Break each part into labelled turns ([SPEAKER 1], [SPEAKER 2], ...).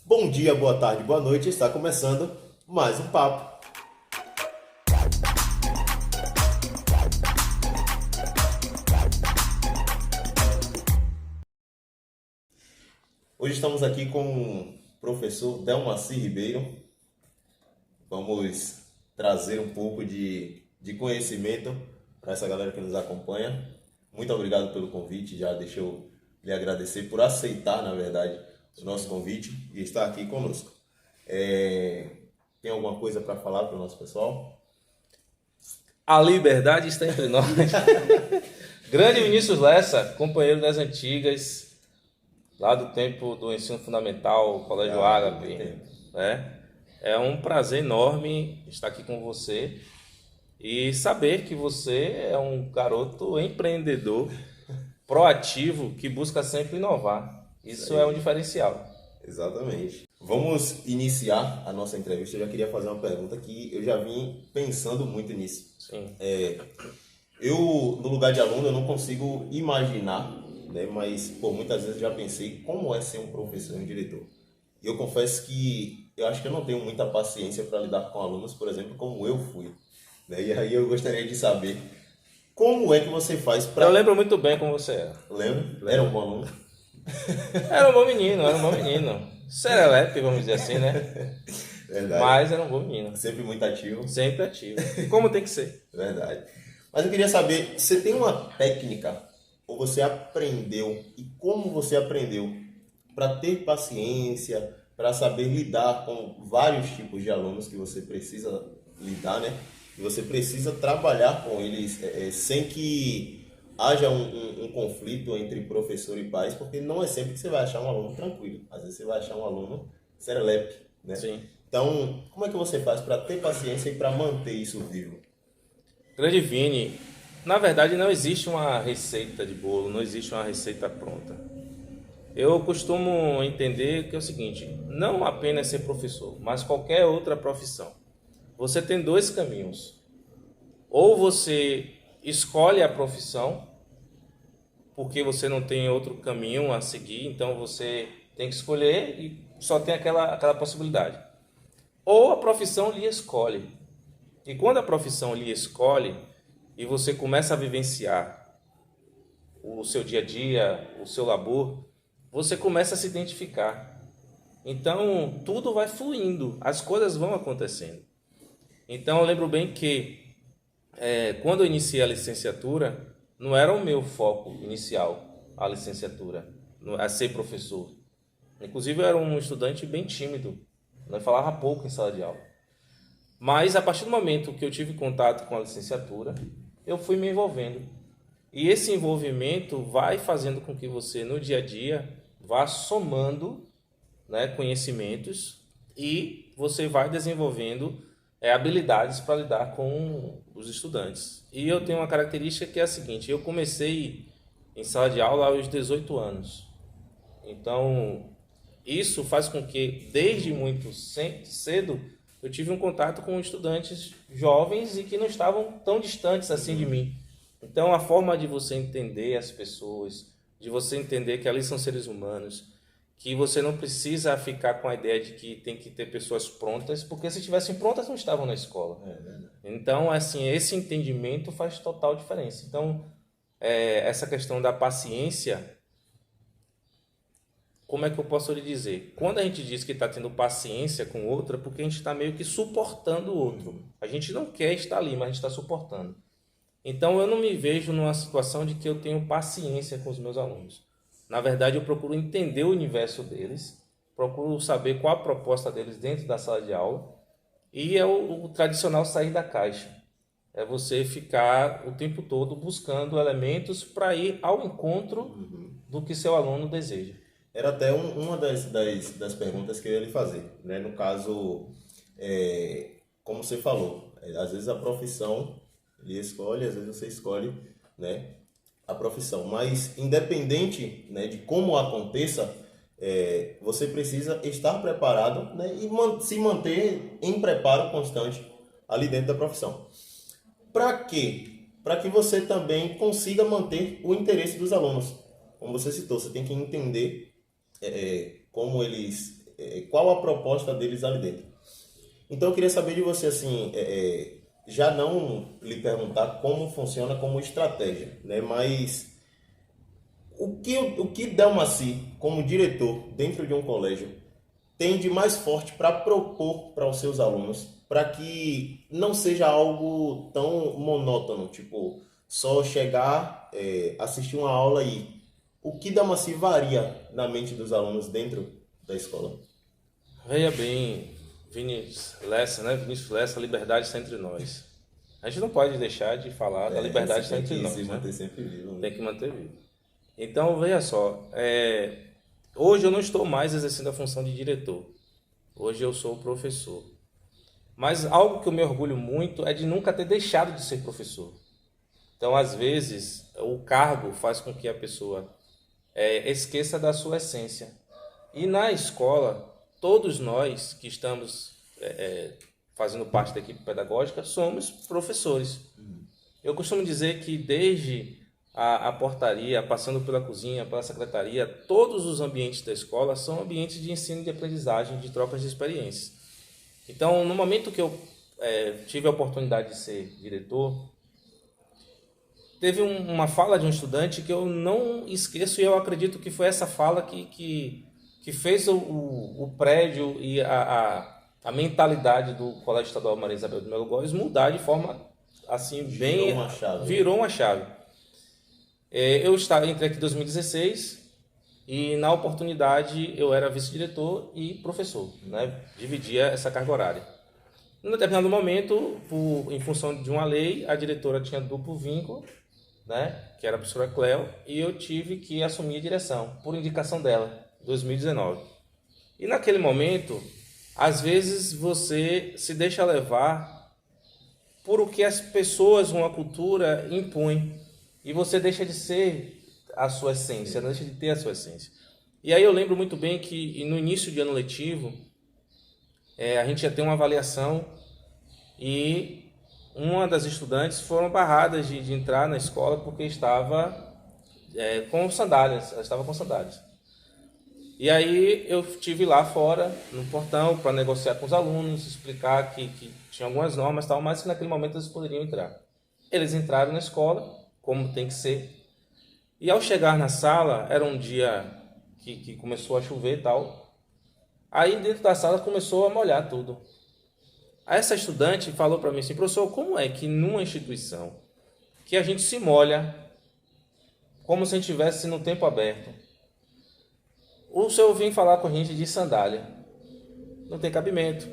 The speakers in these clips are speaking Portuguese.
[SPEAKER 1] Bom dia, boa tarde, boa noite. Está começando mais um papo. Hoje estamos aqui com o professor Delmaci Ribeiro. Vamos trazer um pouco de conhecimento para essa galera que nos acompanha. Muito obrigado pelo convite. Já deixa eu lhe agradecer por aceitar, na verdade, o nosso convite e estar aqui conosco. Tem alguma coisa para falar para o nosso pessoal?
[SPEAKER 2] A liberdade está entre nós. Grande Vinícius Lessa, companheiro das antigas, lá do tempo do ensino fundamental, Colégio Ágape, né? É um prazer enorme estar aqui com você e saber que você é um garoto empreendedor, proativo, que busca sempre inovar. Isso é um diferencial.
[SPEAKER 1] Exatamente. Vamos iniciar a nossa entrevista. Eu já queria fazer uma pergunta que eu já vim pensando muito nisso.
[SPEAKER 2] Sim.
[SPEAKER 1] Eu, no lugar de aluno, eu não consigo imaginar, né? Mas, muitas vezes já pensei como é ser um professor e um diretor. E eu confesso que eu acho que eu não tenho muita paciência para lidar com alunos, por exemplo, como eu fui, né? E aí eu gostaria de saber como é que você faz para...
[SPEAKER 2] Eu lembro muito bem como você era.
[SPEAKER 1] Lembra? Era um bom aluno?
[SPEAKER 2] Era um bom menino, era um bom menino. Serelepe, vamos dizer assim, né?
[SPEAKER 1] Verdade.
[SPEAKER 2] Mas era um bom menino.
[SPEAKER 1] Sempre muito ativo.
[SPEAKER 2] Sempre ativo. Como tem que ser.
[SPEAKER 1] Verdade. Mas eu queria saber, você tem uma técnica ou você aprendeu e como você aprendeu para ter paciência, para saber lidar com vários tipos de alunos que você precisa lidar, né? E você precisa trabalhar com eles sem que haja um conflito entre professor e pais, porque não é sempre que você vai achar um aluno tranquilo. Às vezes você vai achar um aluno serelepe, né?
[SPEAKER 2] Sim.
[SPEAKER 1] Então, como é que você faz para ter paciência e para manter isso vivo?
[SPEAKER 2] Grande Vini, na verdade não existe uma receita de bolo, não existe uma receita pronta. Eu costumo entender que é o seguinte, não apenas ser professor, mas qualquer outra profissão. Você tem dois caminhos. Ou você escolhe a profissão, porque você não tem outro caminho a seguir, então você tem que escolher e só tem aquela possibilidade. Ou a profissão lhe escolhe. E quando a profissão lhe escolhe e você começa a vivenciar o seu dia a dia, o seu labor, você começa a se identificar. Então, tudo vai fluindo, as coisas vão acontecendo. Então, eu lembro bem que quando eu iniciei a licenciatura, não era o meu foco inicial, a licenciatura, a ser professor. Inclusive, eu era um estudante bem tímido, não falava pouco em sala de aula. Mas, a partir do momento que eu tive contato com a licenciatura, eu fui me envolvendo. E esse envolvimento vai fazendo com que você, no dia a dia, vá somando, né, conhecimentos e você vai desenvolvendo habilidades para lidar com os estudantes. E eu tenho uma característica que é a seguinte, eu comecei em sala de aula aos 18 anos. Então, isso faz com que, desde muito cedo, eu tive um contato com estudantes jovens e que não estavam tão distantes assim de mim. Então, a forma de você entender as pessoas, de você entender que ali são seres humanos, que você não precisa ficar com a ideia de que tem que ter pessoas prontas, porque se tivessem prontas não estavam na escola. Então, assim, esse entendimento faz total diferença. Então, essa questão da paciência, como é que eu posso lhe dizer? Quando a gente diz que está tendo paciência com o outro, é porque a gente está meio que suportando o outro. A gente não quer estar ali, mas a gente está suportando. Então, eu não me vejo numa situação de que eu tenho paciência com os meus alunos. Na verdade, eu procuro entender o universo deles, procuro saber qual a proposta deles dentro da sala de aula, e é o tradicional sair da caixa. É você ficar o tempo todo buscando elementos para ir ao encontro do que seu aluno deseja.
[SPEAKER 1] Era até uma das perguntas que eu ia lhe fazer, né? No caso, como você falou, às vezes a profissão ele escolhe, às vezes você escolhe, né, a profissão. Mas independente, né, de como aconteça, você precisa estar preparado, né, e se manter em preparo constante ali dentro da profissão. Para quê? Para que você também consiga manter o interesse dos alunos. Como você citou, você tem que entender como eles qual a proposta deles ali dentro. Então eu queria saber de você, assim, já não lhe perguntar como funciona como estratégia, né? Mas o que Delmaci, como diretor dentro de um colégio, tem de mais forte para propor para os seus alunos, para que não seja algo tão monótono, tipo, só chegar, assistir uma aula e ir. O que Delmaci varia na mente dos alunos dentro da escola?
[SPEAKER 2] Veja bem, Vinícius Lessa, né? Vinícius Lessa, a liberdade está entre nós. A gente não pode deixar de falar da liberdade está entre nós,
[SPEAKER 1] se
[SPEAKER 2] né?
[SPEAKER 1] manter sempre vivo, né?
[SPEAKER 2] Tem que manter vivo. Então, veja só, hoje eu não estou mais exercendo a função de diretor. Hoje eu sou professor. Mas algo que eu me orgulho muito é de nunca ter deixado de ser professor. Então, às vezes, o cargo faz com que a pessoa esqueça da sua essência. E na escola, todos nós que estamos fazendo parte da equipe pedagógica somos professores. Eu costumo dizer que desde a portaria, passando pela cozinha, pela secretaria, todos os ambientes da escola são ambientes de ensino e de aprendizagem, de trocas de experiências. Então, no momento que eu tive a oportunidade de ser diretor, teve uma fala de um estudante que eu não esqueço, e eu acredito que foi essa fala que fez o prédio e a mentalidade do Colégio Estadual Maria Isabel de Melo Góes mudar de forma assim bem... Virou uma chave. Eu entrei aqui em 2016 e na oportunidade eu era vice-diretor e professor, né? Dividia essa carga horária. Em determinado momento, em função de uma lei, a diretora tinha duplo vínculo, né? Que era a professora Cléo, e eu tive que assumir a direção, por indicação dela, em 2019. E naquele momento, às vezes você se deixa levar por o que as pessoas, uma cultura, impõem. E você deixa de ser a sua essência, deixa de ter a sua essência. E aí eu lembro muito bem que no início de ano letivo, a gente ia ter uma avaliação e uma das estudantes foram barradas de entrar na escola porque estava com sandálias, ela estava com sandálias. E aí eu estive lá fora, no portão, para negociar com os alunos, explicar que tinha algumas normas e tal, mas que naquele momento eles poderiam entrar. Eles entraram na escola, como tem que ser. E ao chegar na sala, era um dia que começou a chover e tal. Aí dentro da sala começou a molhar tudo. Aí essa estudante falou para mim assim, professor, como é que numa instituição que a gente se molha como se a gente estivesse no tempo aberto, o senhor vem falar com a gente de sandália? Não tem cabimento.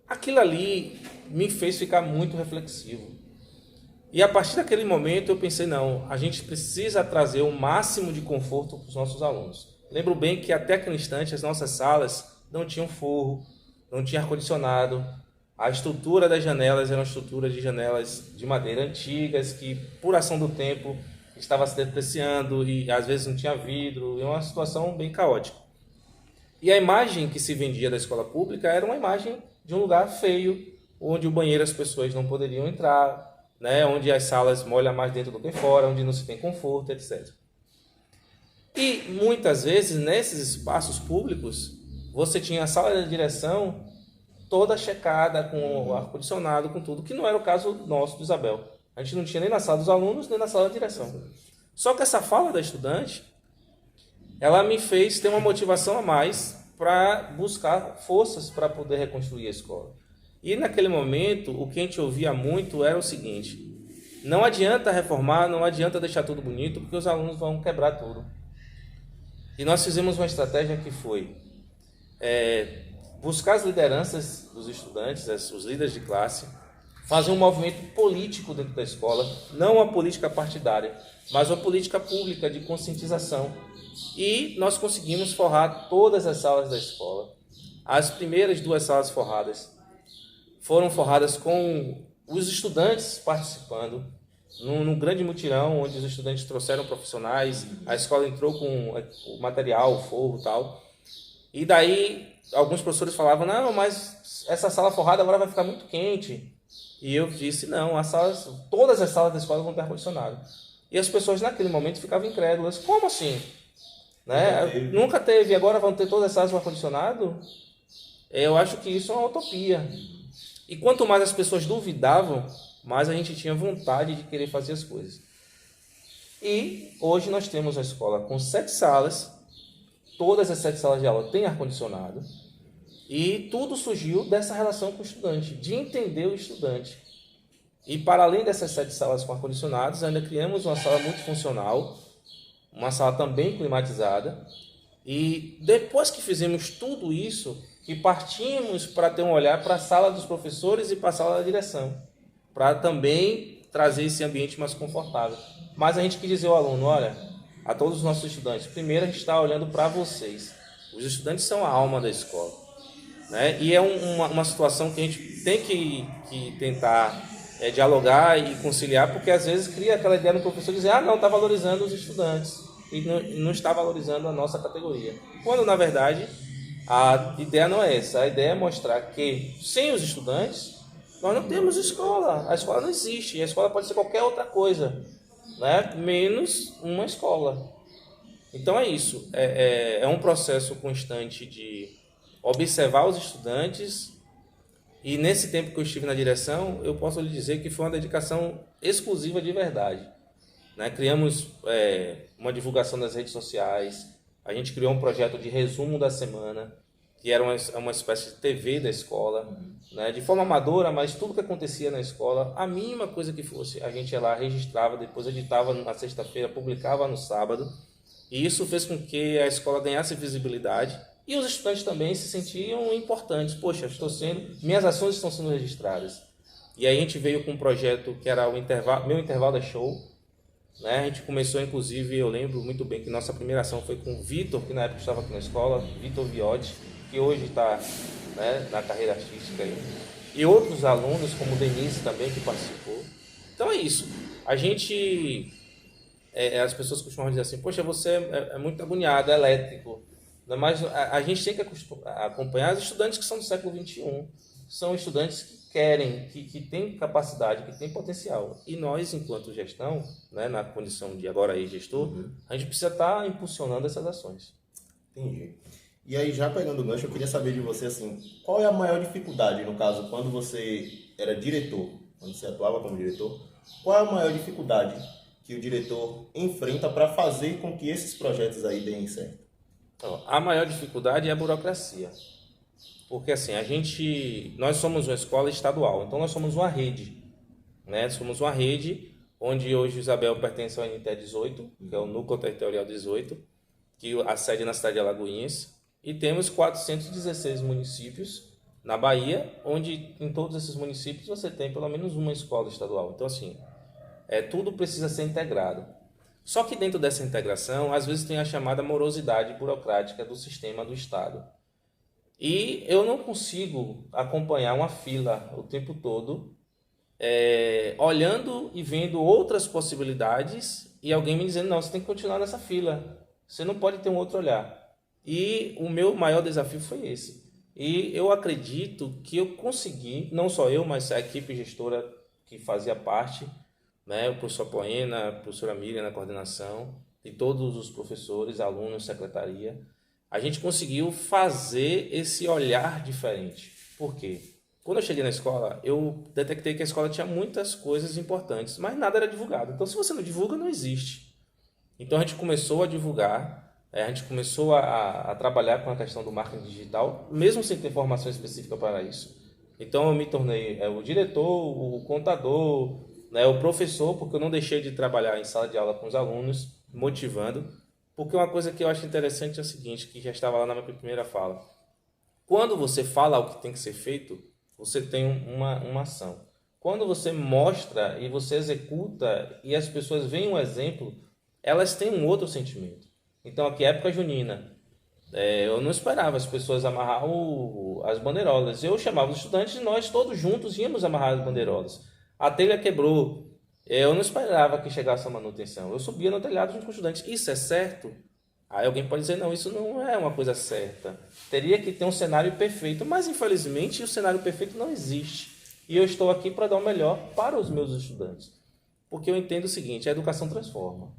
[SPEAKER 2] Aquilo ali me fez ficar muito reflexivo. E a partir daquele momento eu pensei, não, a gente precisa trazer o máximo de conforto para os nossos alunos. Lembro bem que até aquele instante as nossas salas não tinham forro, não tinha ar-condicionado. A estrutura das janelas era uma estrutura de janelas de madeira antigas, que por ação do tempo estava se depreciando e às vezes não tinha vidro. É uma situação bem caótica. E a imagem que se vendia da escola pública era uma imagem de um lugar feio, onde o banheiro as pessoas não poderiam entrar, né, onde as salas molham mais dentro do que fora, onde não se tem conforto, etc. E muitas vezes, nesses espaços públicos, você tinha a sala de direção toda checada, com o ar-condicionado, com tudo, que não era o caso nosso do Isabel. A gente não tinha nem na sala dos alunos, nem na sala de direção. Só que essa fala da estudante, ela me fez ter uma motivação a mais para buscar forças para poder reconstruir a escola. E naquele momento, o que a gente ouvia muito era o seguinte: não adianta reformar, não adianta deixar tudo bonito, porque os alunos vão quebrar tudo. E nós fizemos uma estratégia que foi buscar as lideranças dos estudantes, os líderes de classe, fazer um movimento político dentro da escola, não uma política partidária, mas uma política pública de conscientização. E nós conseguimos forrar todas as salas da escola. As primeiras 2 salas forradas foram forradas com os estudantes participando, num grande mutirão, onde os estudantes trouxeram profissionais, a escola entrou com o material, o forro e tal. E daí, alguns professores falavam, não, mas essa sala forrada agora vai ficar muito quente. E eu disse, não, todas as salas da escola vão ter ar-condicionado. E as pessoas naquele momento ficavam incrédulas. Como assim? né? Nunca teve, agora vão ter todas as salas com ar-condicionado? Eu acho que isso é uma utopia. E quanto mais as pessoas duvidavam, mais a gente tinha vontade de querer fazer as coisas. E hoje nós temos uma escola com 7 salas, todas as 7 salas de aula têm ar-condicionado, e tudo surgiu dessa relação com o estudante, de entender o estudante. E para além dessas 7 salas com ar-condicionados, ainda criamos uma sala multifuncional, uma sala também climatizada, e depois que fizemos tudo isso, que partimos para ter um olhar para a sala dos professores e para a sala da direção, para também trazer esse ambiente mais confortável. Mas a gente quis dizer ao aluno, olha, a todos os nossos estudantes, primeiro a gente está olhando para vocês. Os estudantes são a alma da escola, né? E é uma situação que a gente tem que tentar dialogar e conciliar, porque às vezes cria aquela ideia no professor dizer, não, está valorizando os estudantes e não está valorizando a nossa categoria. Quando, na verdade, a ideia não é essa. A ideia é mostrar que sem os estudantes, nós não temos escola. A escola não existe. E a escola pode ser qualquer outra coisa, né? Menos uma escola. Então é isso. É um processo constante de observar os estudantes. E nesse tempo que eu estive na direção, eu posso lhe dizer que foi uma dedicação exclusiva de verdade, né? Criamos uma divulgação nas redes sociais. A gente criou um projeto de resumo da semana, que era uma espécie de TV da escola, né? De forma amadora, mas tudo que acontecia na escola, a mínima coisa que fosse, a gente ia lá, registrava, depois editava na sexta-feira, publicava no sábado, e isso fez com que a escola ganhasse visibilidade, e os estudantes também se sentiam importantes. Poxa, minhas ações estão sendo registradas. E aí a gente veio com um projeto que era meu intervalo é show, né? A gente começou, inclusive, eu lembro muito bem que nossa primeira ação foi com o Vitor, que na época estava aqui na escola, Vitor Viotti, que hoje está, né, na carreira artística aí. E outros alunos, como o Denise também, que participou. Então é isso. A gente, as pessoas costumam dizer assim, poxa, você é muito agoniado, é elétrico. Mas a gente tem que acompanhar os estudantes que são do século XXI. São estudantes que querem, que têm capacidade, que têm potencial. E nós, enquanto gestão, né, na condição de agora aí gestor, a gente precisa estar impulsionando essas ações.
[SPEAKER 1] Entendi. E aí, já pegando o gancho, eu queria saber de você, assim, qual é a maior dificuldade, no caso, quando você era diretor, quando você atuava como diretor, qual é a maior dificuldade que o diretor enfrenta para fazer com que esses projetos aí deem certo?
[SPEAKER 2] Então, a maior dificuldade é a burocracia. Porque, assim, nós somos uma escola estadual, então nós somos uma rede, né? Somos uma rede onde hoje o Isabel pertence ao NT 18, que é o Núcleo Territorial 18, que a sede é na cidade de Alagoinhas, e temos 416 municípios na Bahia, onde em todos esses municípios você tem pelo menos uma escola estadual. Então, assim, tudo precisa ser integrado. Só que dentro dessa integração, às vezes tem a chamada morosidade burocrática do sistema do Estado. E eu não consigo acompanhar uma fila o tempo todo, olhando e vendo outras possibilidades e alguém me dizendo, não, você tem que continuar nessa fila, você não pode ter um outro olhar. E o meu maior desafio foi esse. E eu acredito que eu consegui, não só eu, mas a equipe gestora que fazia parte, né, o professor Poena, a professora Miriam na coordenação, e todos os professores, alunos, secretaria, a gente conseguiu fazer esse olhar diferente. Por quê? Quando eu cheguei na escola, eu detectei que a escola tinha muitas coisas importantes, mas nada era divulgado. Então, se você não divulga, não existe. Então, a gente começou a divulgar, a gente começou a trabalhar com a questão do marketing digital, mesmo sem ter formação específica para isso. Então, eu me tornei o diretor, o contador, né, o professor, porque eu não deixei de trabalhar em sala de aula com os alunos, motivando. Porque uma coisa que eu acho interessante é o seguinte, que já estava lá na minha primeira fala. Quando você fala o que tem que ser feito, você tem uma ação. Quando você mostra e você executa e as pessoas veem um exemplo, elas têm um outro sentimento. Então, aqui, época junina, eu não esperava as pessoas amarrar as bandeirolas. Eu chamava os estudantes e nós todos juntos íamos amarrar as bandeirolas. A telha quebrou. Eu não esperava que chegasse a manutenção. Eu subia no telhado junto com os estudantes. Isso é certo? Aí alguém pode dizer, não, isso não é uma coisa certa. Teria que ter um cenário perfeito. Mas, infelizmente, o cenário perfeito não existe. E eu estou aqui para dar o melhor para os meus estudantes. Porque eu entendo o seguinte, a educação transforma.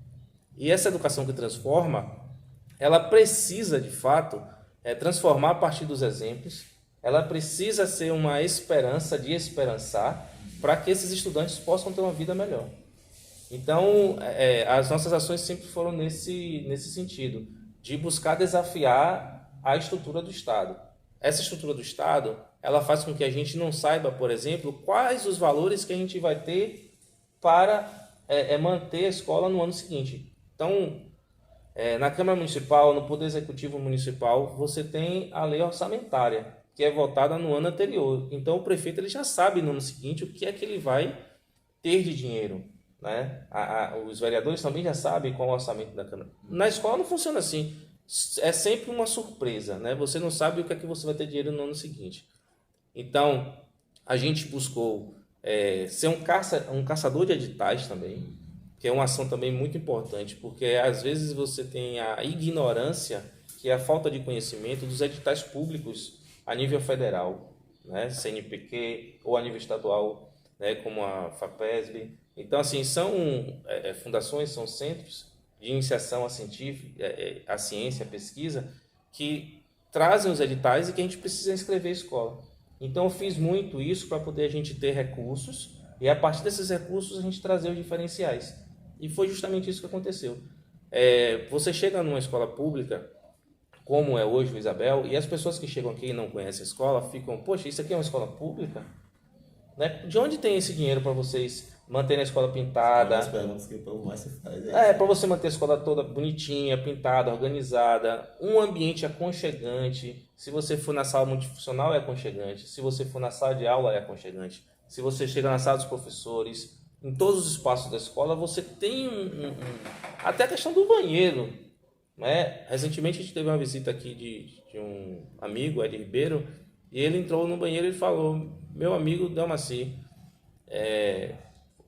[SPEAKER 2] E essa educação que transforma, ela precisa, de fato, transformar a partir dos exemplos, ela precisa ser uma esperança de esperançar para que esses estudantes possam ter uma vida melhor. Então, as nossas ações sempre foram nesse sentido, de buscar desafiar a estrutura do Estado. Essa estrutura do Estado, ela faz com que a gente não saiba, por exemplo, quais os valores que a gente vai ter para manter a escola no ano seguinte. Então, na Câmara Municipal, no Poder Executivo Municipal, você tem a lei orçamentária, que é votada no ano anterior. Então, o prefeito ele já sabe no ano seguinte o que é que ele vai ter de dinheiro, né? Os vereadores também já sabem qual é o orçamento da Câmara. Na escola não funciona assim. É sempre uma surpresa, né? Você não sabe o que é que você vai ter dinheiro no ano seguinte. Então, a gente buscou ser um caçador de editais também, que é uma ação também muito importante, porque às vezes você tem a ignorância, que é a falta de conhecimento dos editais públicos a nível federal, né? CNPq, ou a nível estadual, né? Como a FAPESB. Então, assim, são fundações, são centros de iniciação à ciência, à pesquisa, que trazem os editais e que a gente precisa inscrever a escola. Então, eu fiz muito isso para poder a gente ter recursos e, a partir desses recursos, a gente trazer os diferenciais. E foi justamente isso que aconteceu. Você chega numa escola pública, como é hoje o Isabel, e as pessoas que chegam aqui e não conhecem a escola ficam, poxa, isso aqui é uma escola pública? Né? De onde tem esse dinheiro para vocês manterem a escola pintada?
[SPEAKER 1] As perguntas que o povo mais se faz.
[SPEAKER 2] Para você manter a escola toda bonitinha, pintada, organizada, um ambiente aconchegante. Se você for na sala multifuncional, é aconchegante. Se você for na sala de aula, é aconchegante. Se você chega na sala dos professores, em todos os espaços da escola, você tem até a questão do banheiro, né? Recentemente a gente teve uma visita aqui de um amigo, Ed Ribeiro, e ele entrou no banheiro e falou: meu amigo Delmaci,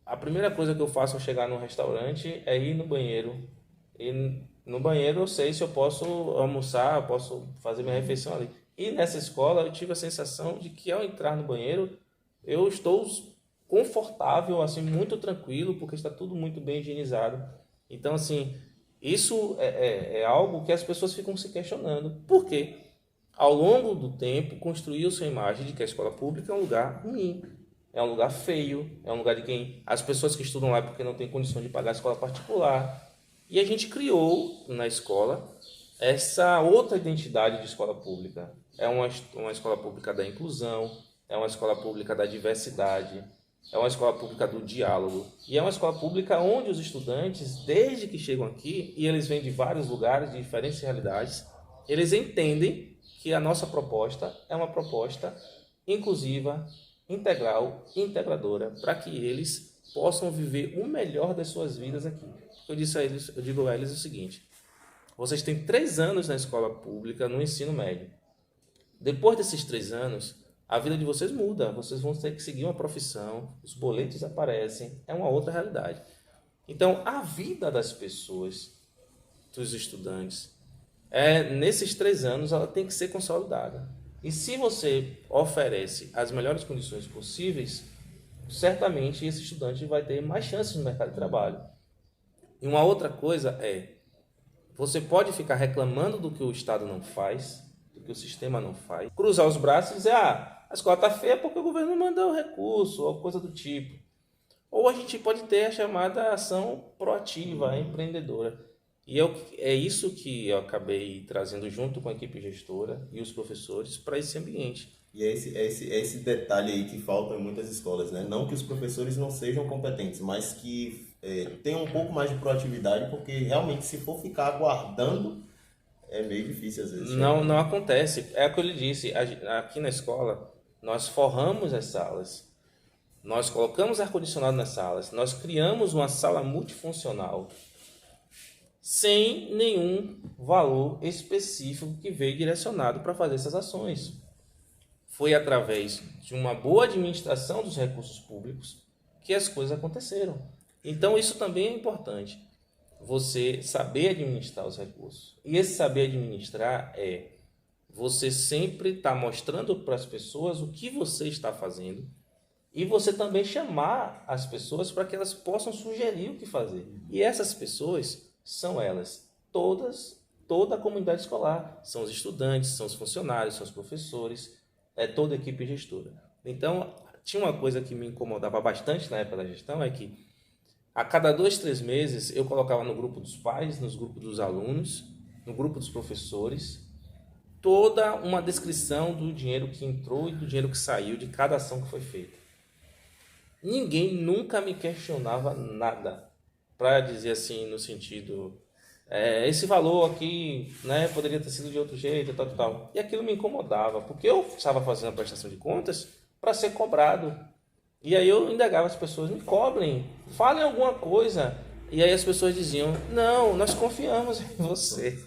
[SPEAKER 2] a primeira coisa que eu faço ao chegar no restaurante é ir no banheiro. E no banheiro eu sei se eu posso almoçar, eu posso fazer minha refeição ali. E nessa escola eu tive a sensação de que ao entrar no banheiro eu estou confortável, assim, muito tranquilo, porque está tudo muito bem higienizado. Então, assim, isso é algo que as pessoas ficam se questionando. Por quê? Ao longo do tempo, construiu-se a imagem de que a escola pública é um lugar ruim, é um lugar feio, é um lugar de quem as pessoas que estudam lá porque não têm condição de pagar a escola particular. E a gente criou na escola essa outra identidade de escola pública. É uma escola pública da inclusão, é uma escola pública da diversidade, é uma escola pública do diálogo. E é uma escola pública onde os estudantes, desde que chegam aqui, e eles vêm de vários lugares, de diferentes realidades, eles entendem que a nossa proposta é uma proposta inclusiva, integral, integradora, para que eles possam viver o melhor das suas vidas aqui. Eu digo a eles o seguinte: vocês têm 3 anos na escola pública, no ensino médio. Depois desses 3 anos, a vida de vocês muda, vocês vão ter que seguir uma profissão, os boletos aparecem, é uma outra realidade. Então, a vida das pessoas, dos estudantes, nesses 3 anos, ela tem que ser consolidada. E se você oferece as melhores condições possíveis, certamente esse estudante vai ter mais chances no mercado de trabalho. E uma outra coisa você pode ficar reclamando do que o Estado não faz, do que o sistema não faz, cruzar os braços e dizer: a escola está feia porque o governo mandou o recurso, ou coisa do tipo. Ou a gente pode ter a chamada ação proativa, empreendedora. E é isso que eu acabei trazendo junto com a equipe gestora e os professores para esse ambiente.
[SPEAKER 1] E é esse detalhe aí que falta em muitas escolas, né? Não que os professores não sejam competentes, mas que tenham um pouco mais de proatividade, porque realmente se for ficar aguardando, é meio difícil às vezes.
[SPEAKER 2] Não acontece. É o que eu lhe disse, aqui na escola nós forramos as salas, nós colocamos ar-condicionado nas salas, nós criamos uma sala multifuncional, sem nenhum valor específico que veio direcionado para fazer essas ações. Foi através de uma boa administração dos recursos públicos que as coisas aconteceram. Então, isso também é importante, você saber administrar os recursos. E esse saber administrar você sempre estar mostrando para as pessoas o que você está fazendo e você também chamar as pessoas para que elas possam sugerir o que fazer. E essas pessoas são elas, todas toda a comunidade escolar. São os estudantes, são os funcionários, são os professores, é toda a equipe gestora. Então, tinha uma coisa que me incomodava bastante na época da gestão, é que a cada 2, 3 meses eu colocava no grupo dos pais, nos grupos dos alunos, no grupo dos professores, toda uma descrição do dinheiro que entrou e do dinheiro que saiu, de cada ação que foi feita. Ninguém nunca me questionava nada, para dizer assim, no sentido, esse valor aqui, né, poderia ter sido de outro jeito, tal, tal, tal. E aquilo me incomodava, porque eu estava fazendo a prestação de contas para ser cobrado. E aí eu indagava as pessoas, me cobrem, falem alguma coisa. E aí as pessoas diziam, não, nós confiamos em você.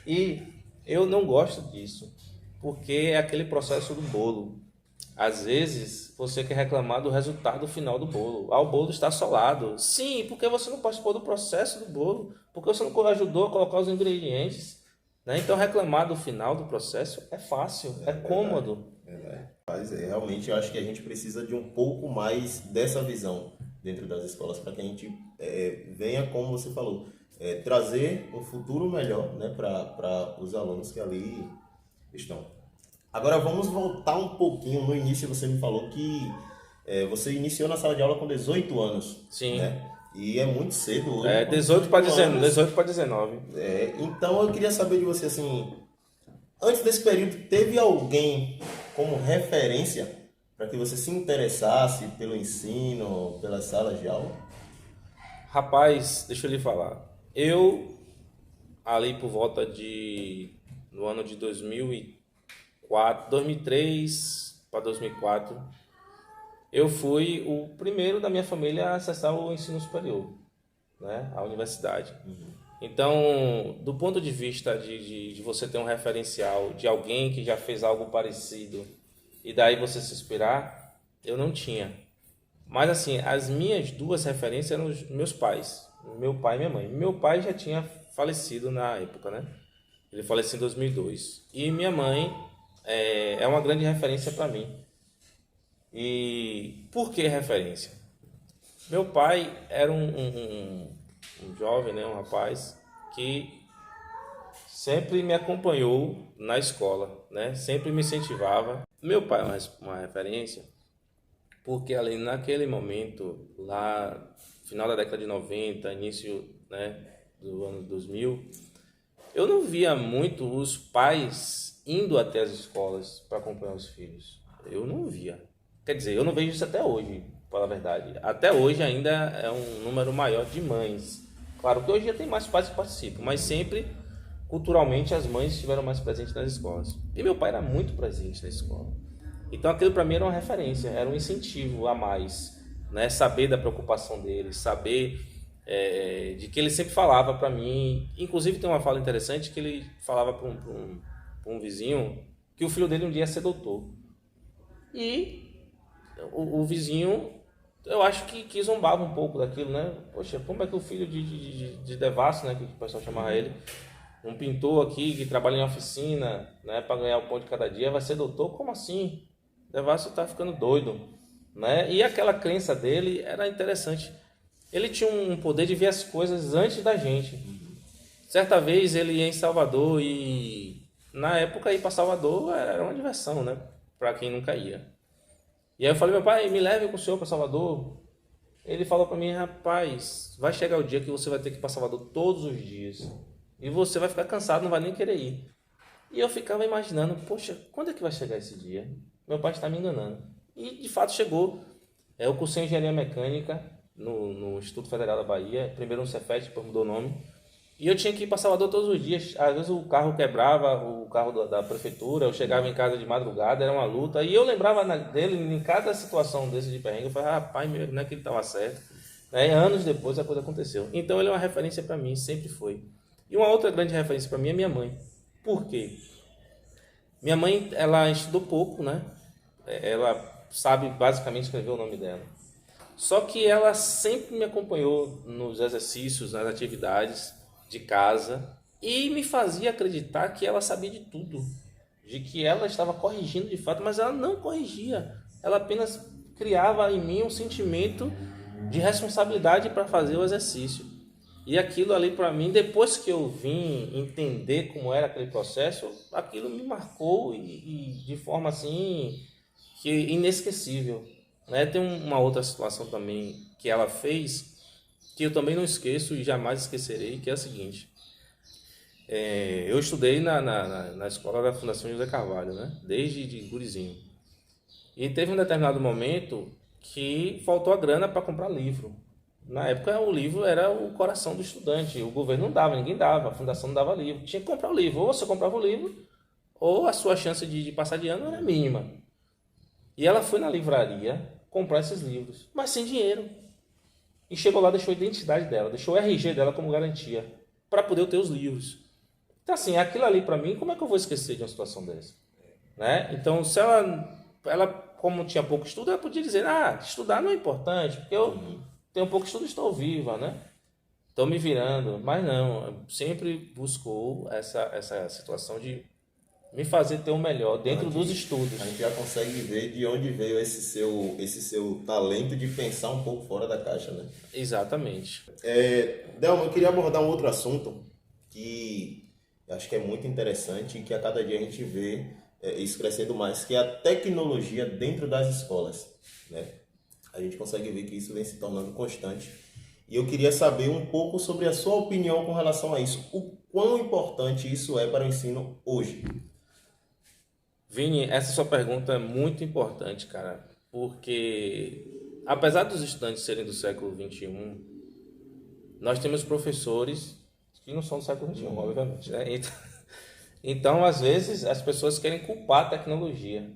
[SPEAKER 2] E eu não gosto disso, porque é aquele processo do bolo. Às vezes você quer reclamar do resultado final do bolo. O bolo está solado. Sim, porque você não participou do processo do bolo, porque você não ajudou a colocar os ingredientes. Né? Então reclamar do final do processo é fácil, é cômodo.
[SPEAKER 1] Mas realmente eu acho que a gente precisa de um pouco mais dessa visão dentro das escolas para que a gente venha, como você falou, trazer um futuro melhor, né, para os alunos que ali estão. Agora vamos voltar um pouquinho. No início você me falou que você iniciou na sala de aula com 18 anos.
[SPEAKER 2] Sim.
[SPEAKER 1] Né? E é muito cedo hoje.
[SPEAKER 2] 18 para 19.
[SPEAKER 1] Então eu queria saber de você, assim, antes desse período, teve alguém como referência para que você se interessasse pelo ensino, pelas salas de aula?
[SPEAKER 2] Rapaz, deixa eu lhe falar. Eu, ali por volta no ano de 2003 para 2004, eu fui o primeiro da minha família a acessar o ensino superior, né, a universidade. Então, do ponto de vista de você ter um referencial de alguém que já fez algo parecido e daí você se inspirar, eu não tinha. Mas assim, as minhas duas referências eram os meus pais, meu pai e minha mãe. Meu pai já tinha falecido na época, né? Ele faleceu em 2002. E minha mãe é uma grande referência para mim. E por que referência? Meu pai era um jovem, né, um rapaz que sempre me acompanhou na escola, né? Sempre me incentivava. Meu pai é uma referência porque ali naquele momento, lá final da década de 90, início, né, do ano 2000, eu não via muito os pais indo até as escolas para acompanhar os filhos. Eu não via. Quer dizer, eu não vejo isso até hoje, para falar a verdade. Até hoje ainda é um número maior de mães. Claro que hoje já tem mais pais que participam, mas sempre, culturalmente, as mães estiveram mais presentes nas escolas. E meu pai era muito presente na escola. Então aquilo para mim era uma referência, era um incentivo a mais, né? Saber da preocupação dele, saber de que ele sempre falava para mim. Inclusive tem uma fala interessante que ele falava para um vizinho que o filho dele um dia ia ser doutor. E o vizinho, eu acho que zombava um pouco daquilo, né? Poxa, como é que o filho de Devasso, né, que o pessoal chamava ele, um pintor aqui que trabalha em oficina, né, para ganhar o pão de cada dia, vai ser doutor? Como assim? Devasso tá ficando doido, né? E aquela crença dele era interessante. Ele tinha um poder de ver as coisas antes da gente. Certa vez ele ia em Salvador e na época ir para Salvador era uma diversão, né? Para quem nunca ia. E aí eu falei, meu pai, me leve com o senhor para Salvador. Ele falou para mim, rapaz, vai chegar o dia que você vai ter que ir para Salvador todos os dias. E você vai ficar cansado, não vai nem querer ir. E eu ficava imaginando, poxa, quando é que vai chegar esse dia? Meu pai está me enganando. E de fato chegou. Eu cursei engenharia mecânica no Instituto Federal da Bahia, primeiro no Cefet, depois mudou o nome. E eu tinha que ir para Salvador todos os dias. Às vezes o carro quebrava, o carro da prefeitura, eu chegava em casa de madrugada, era uma luta. E eu lembrava dele em cada situação desse de perrengue. Eu falava, rapaz, não é que ele estava certo. Anos depois a coisa aconteceu. Então ele é uma referência para mim, sempre foi. E uma outra grande referência para mim é minha mãe. Por quê? Minha mãe, ela estudou pouco, né? Ela sabe basicamente escrever o nome dela. Só que ela sempre me acompanhou nos exercícios, nas atividades de casa e me fazia acreditar que ela sabia de tudo, de que ela estava corrigindo de fato, mas ela não corrigia. Ela apenas criava em mim um sentimento de responsabilidade para fazer o exercício. E aquilo ali para mim, depois que eu vim entender como era aquele processo, aquilo me marcou e de forma assim que inesquecível, né? Tem uma outra situação também que ela fez que eu também não esqueço e jamais esquecerei, que é a seguinte. Eu estudei na escola da Fundação José Carvalho, né? Desde de gurizinho. E teve um determinado momento que faltou a grana para comprar livro. Na época o livro era o coração do estudante. O governo não dava, ninguém dava, a fundação não dava livro. Tinha que comprar o livro. Ou você comprava o livro, ou a sua chance de passar de ano era mínima. E ela foi na livraria comprar esses livros, mas sem dinheiro. E chegou lá, deixou a identidade dela, deixou o RG dela como garantia, para poder ter os livros. Então assim, aquilo ali para mim, como é que eu vou esquecer de uma situação dessa? Né? Então, se ela como tinha pouco estudo, ela podia dizer, estudar não é importante, porque eu tenho pouco estudo e estou viva, né? Estou me virando. Mas não, sempre buscou essa situação de me fazer ter o melhor dentro dos estudos.
[SPEAKER 1] A gente já consegue ver de onde veio esse seu talento de pensar um pouco fora da caixa, né?
[SPEAKER 2] Exatamente.
[SPEAKER 1] Delma, eu queria abordar um outro assunto que eu acho que é muito interessante e que a cada dia a gente vê isso crescendo mais, que é a tecnologia dentro das escolas, né? A gente consegue ver que isso vem se tornando constante. E eu queria saber um pouco sobre a sua opinião com relação a isso. O quão importante isso é para o ensino hoje?
[SPEAKER 2] Vini, essa sua pergunta é muito importante, cara, porque apesar dos estudantes serem do século XXI, nós temos professores que não são do século XXI, obviamente, né? Então, às vezes, as pessoas querem culpar a tecnologia.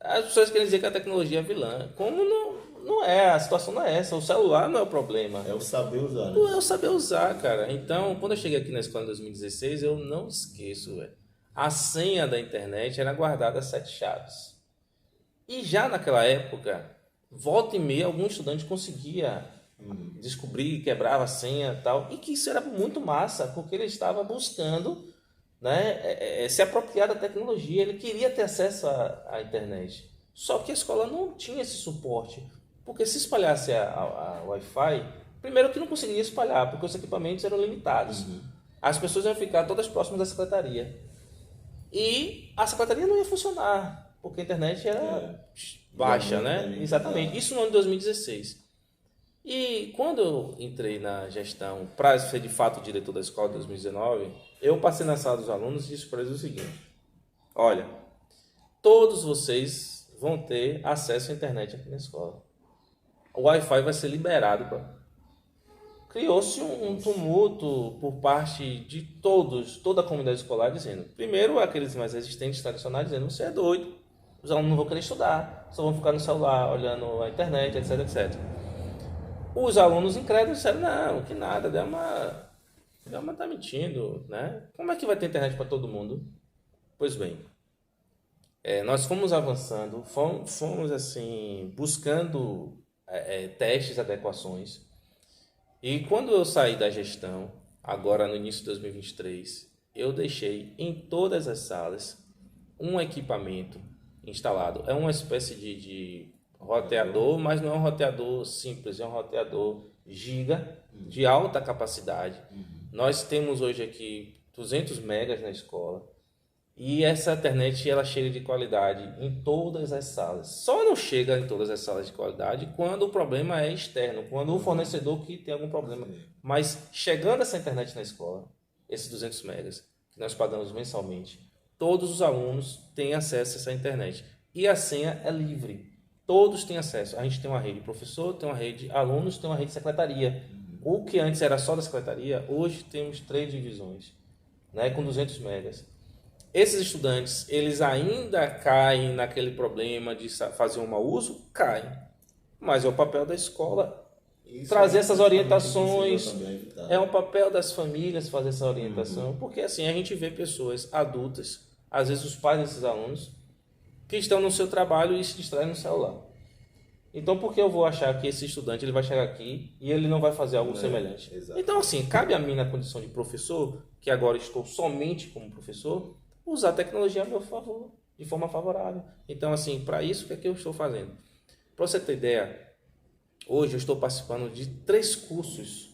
[SPEAKER 2] As pessoas querem dizer que a tecnologia é vilã. Como não é, a situação não é essa. O celular não é o problema.
[SPEAKER 1] É o saber usar, né?
[SPEAKER 2] Não é o saber usar, cara. Então, quando eu cheguei aqui na escola em 2016, eu não esqueço, velho. A senha da internet era guardada a 7 chaves. E já naquela época, volta e meia, algum estudante conseguia descobrir, quebrava a senha e tal. E que isso era muito massa, porque ele estava buscando, né, se apropriar da tecnologia. Ele queria ter acesso à internet. Só que a escola não tinha esse suporte. Porque se espalhasse a Wi-Fi, primeiro que não conseguiria espalhar, porque os equipamentos eram limitados. As pessoas iam ficar todas próximas da secretaria. E a secretaria não ia funcionar, porque a internet era baixa, né? Exatamente. Isso no ano de 2016. E quando eu entrei na gestão para ser de fato diretor da escola em 2019, eu passei na sala dos alunos e disse para eles o seguinte: olha, todos vocês vão ter acesso à internet aqui na escola. O Wi-Fi vai ser liberado. Criou-se um tumulto por parte de toda a comunidade escolar, dizendo, primeiro, aqueles mais resistentes, tradicionais, dizendo, você é doido, os alunos não vão querer estudar, só vão ficar no celular, olhando a internet, etc, etc. Os alunos incrédulos disseram, não, que nada, Delma está mentindo, né? Como é que vai ter internet para todo mundo? Pois bem, nós fomos avançando, fomos assim, buscando testes, adequações. E quando eu saí da gestão, agora no início de 2023, eu deixei em todas as salas um equipamento instalado. É uma espécie de roteador, mas não é um roteador simples, é um roteador giga, de alta capacidade. Nós temos hoje aqui 200 megas na escola. E essa internet ela chega de qualidade em todas as salas. Só não chega em todas as salas de qualidade quando o problema é externo, quando o fornecedor que tem algum problema. Mas chegando essa internet na escola, esses 200 megas que nós pagamos mensalmente, todos os alunos têm acesso a essa internet. E a senha é livre. Todos têm acesso. A gente tem uma rede professor, tem uma rede alunos, tem uma rede secretaria. O que antes era só da secretaria, hoje temos 3 divisões, né, com 200 megas. Esses estudantes, eles ainda caem naquele problema de fazer um mau uso? Caem. Mas é o papel da escola trazer essas orientações. É o papel das famílias fazer essa orientação. Porque assim, a gente vê pessoas adultas, às vezes os pais desses alunos, que estão no seu trabalho e se distraem no celular. Então, por que eu vou achar que esse estudante ele vai chegar aqui e ele não vai fazer algo semelhante? Exatamente. Então, assim, cabe a mim, na condição de professor, que agora estou somente como professor, usar a tecnologia a meu favor, de forma favorável. Então, assim, para isso, o que é que eu estou fazendo? Para você ter ideia, hoje eu estou participando de 3 cursos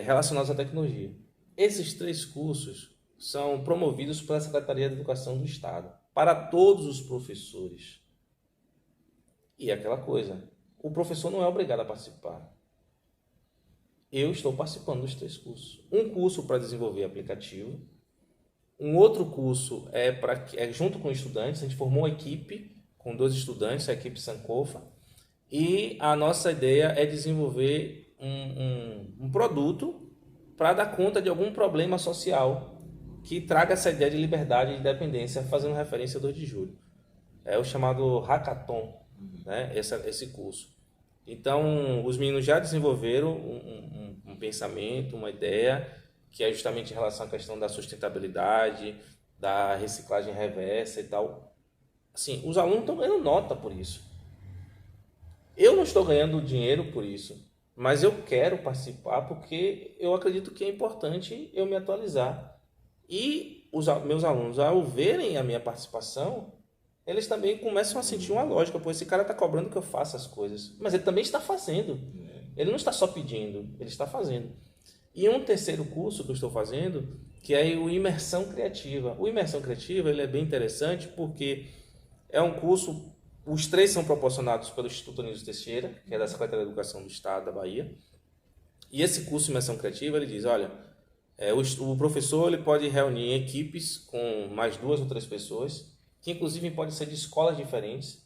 [SPEAKER 2] relacionados à tecnologia. Esses 3 cursos são promovidos pela Secretaria de Educação do Estado, para todos os professores. E é aquela coisa, o professor não é obrigado a participar. Eu estou participando dos 3 cursos. Um curso para desenvolver aplicativo, um outro curso é junto com estudantes, a gente formou uma equipe com 2 estudantes, a equipe Sankofa, e a nossa ideia é desenvolver um produto para dar conta de algum problema social que traga essa ideia de liberdade e independência, fazendo referência ao 2 de julho. É o chamado Hackathon, né? Esse curso. Então, os meninos já desenvolveram um pensamento, uma ideia, que é justamente em relação à questão da sustentabilidade, da reciclagem reversa e tal. Assim, os alunos estão ganhando nota por isso. Eu não estou ganhando dinheiro por isso, mas eu quero participar porque eu acredito que é importante eu me atualizar. E os meus alunos, ao verem a minha participação, eles também começam a sentir uma lógica, pois esse cara está cobrando que eu faça as coisas, mas ele também está fazendo. Ele não está só pedindo, ele está fazendo. E um terceiro curso que eu estou fazendo, que é o Imersão Criativa. O Imersão Criativa ele é bem interessante porque é um curso, os 3 são proporcionados pelo Instituto Anísio Teixeira, que é da Secretaria de Educação do Estado da Bahia. E esse curso de Imersão Criativa, ele diz, olha, o professor ele pode reunir em equipes com mais 2 ou 3 pessoas, que inclusive pode ser de escolas diferentes,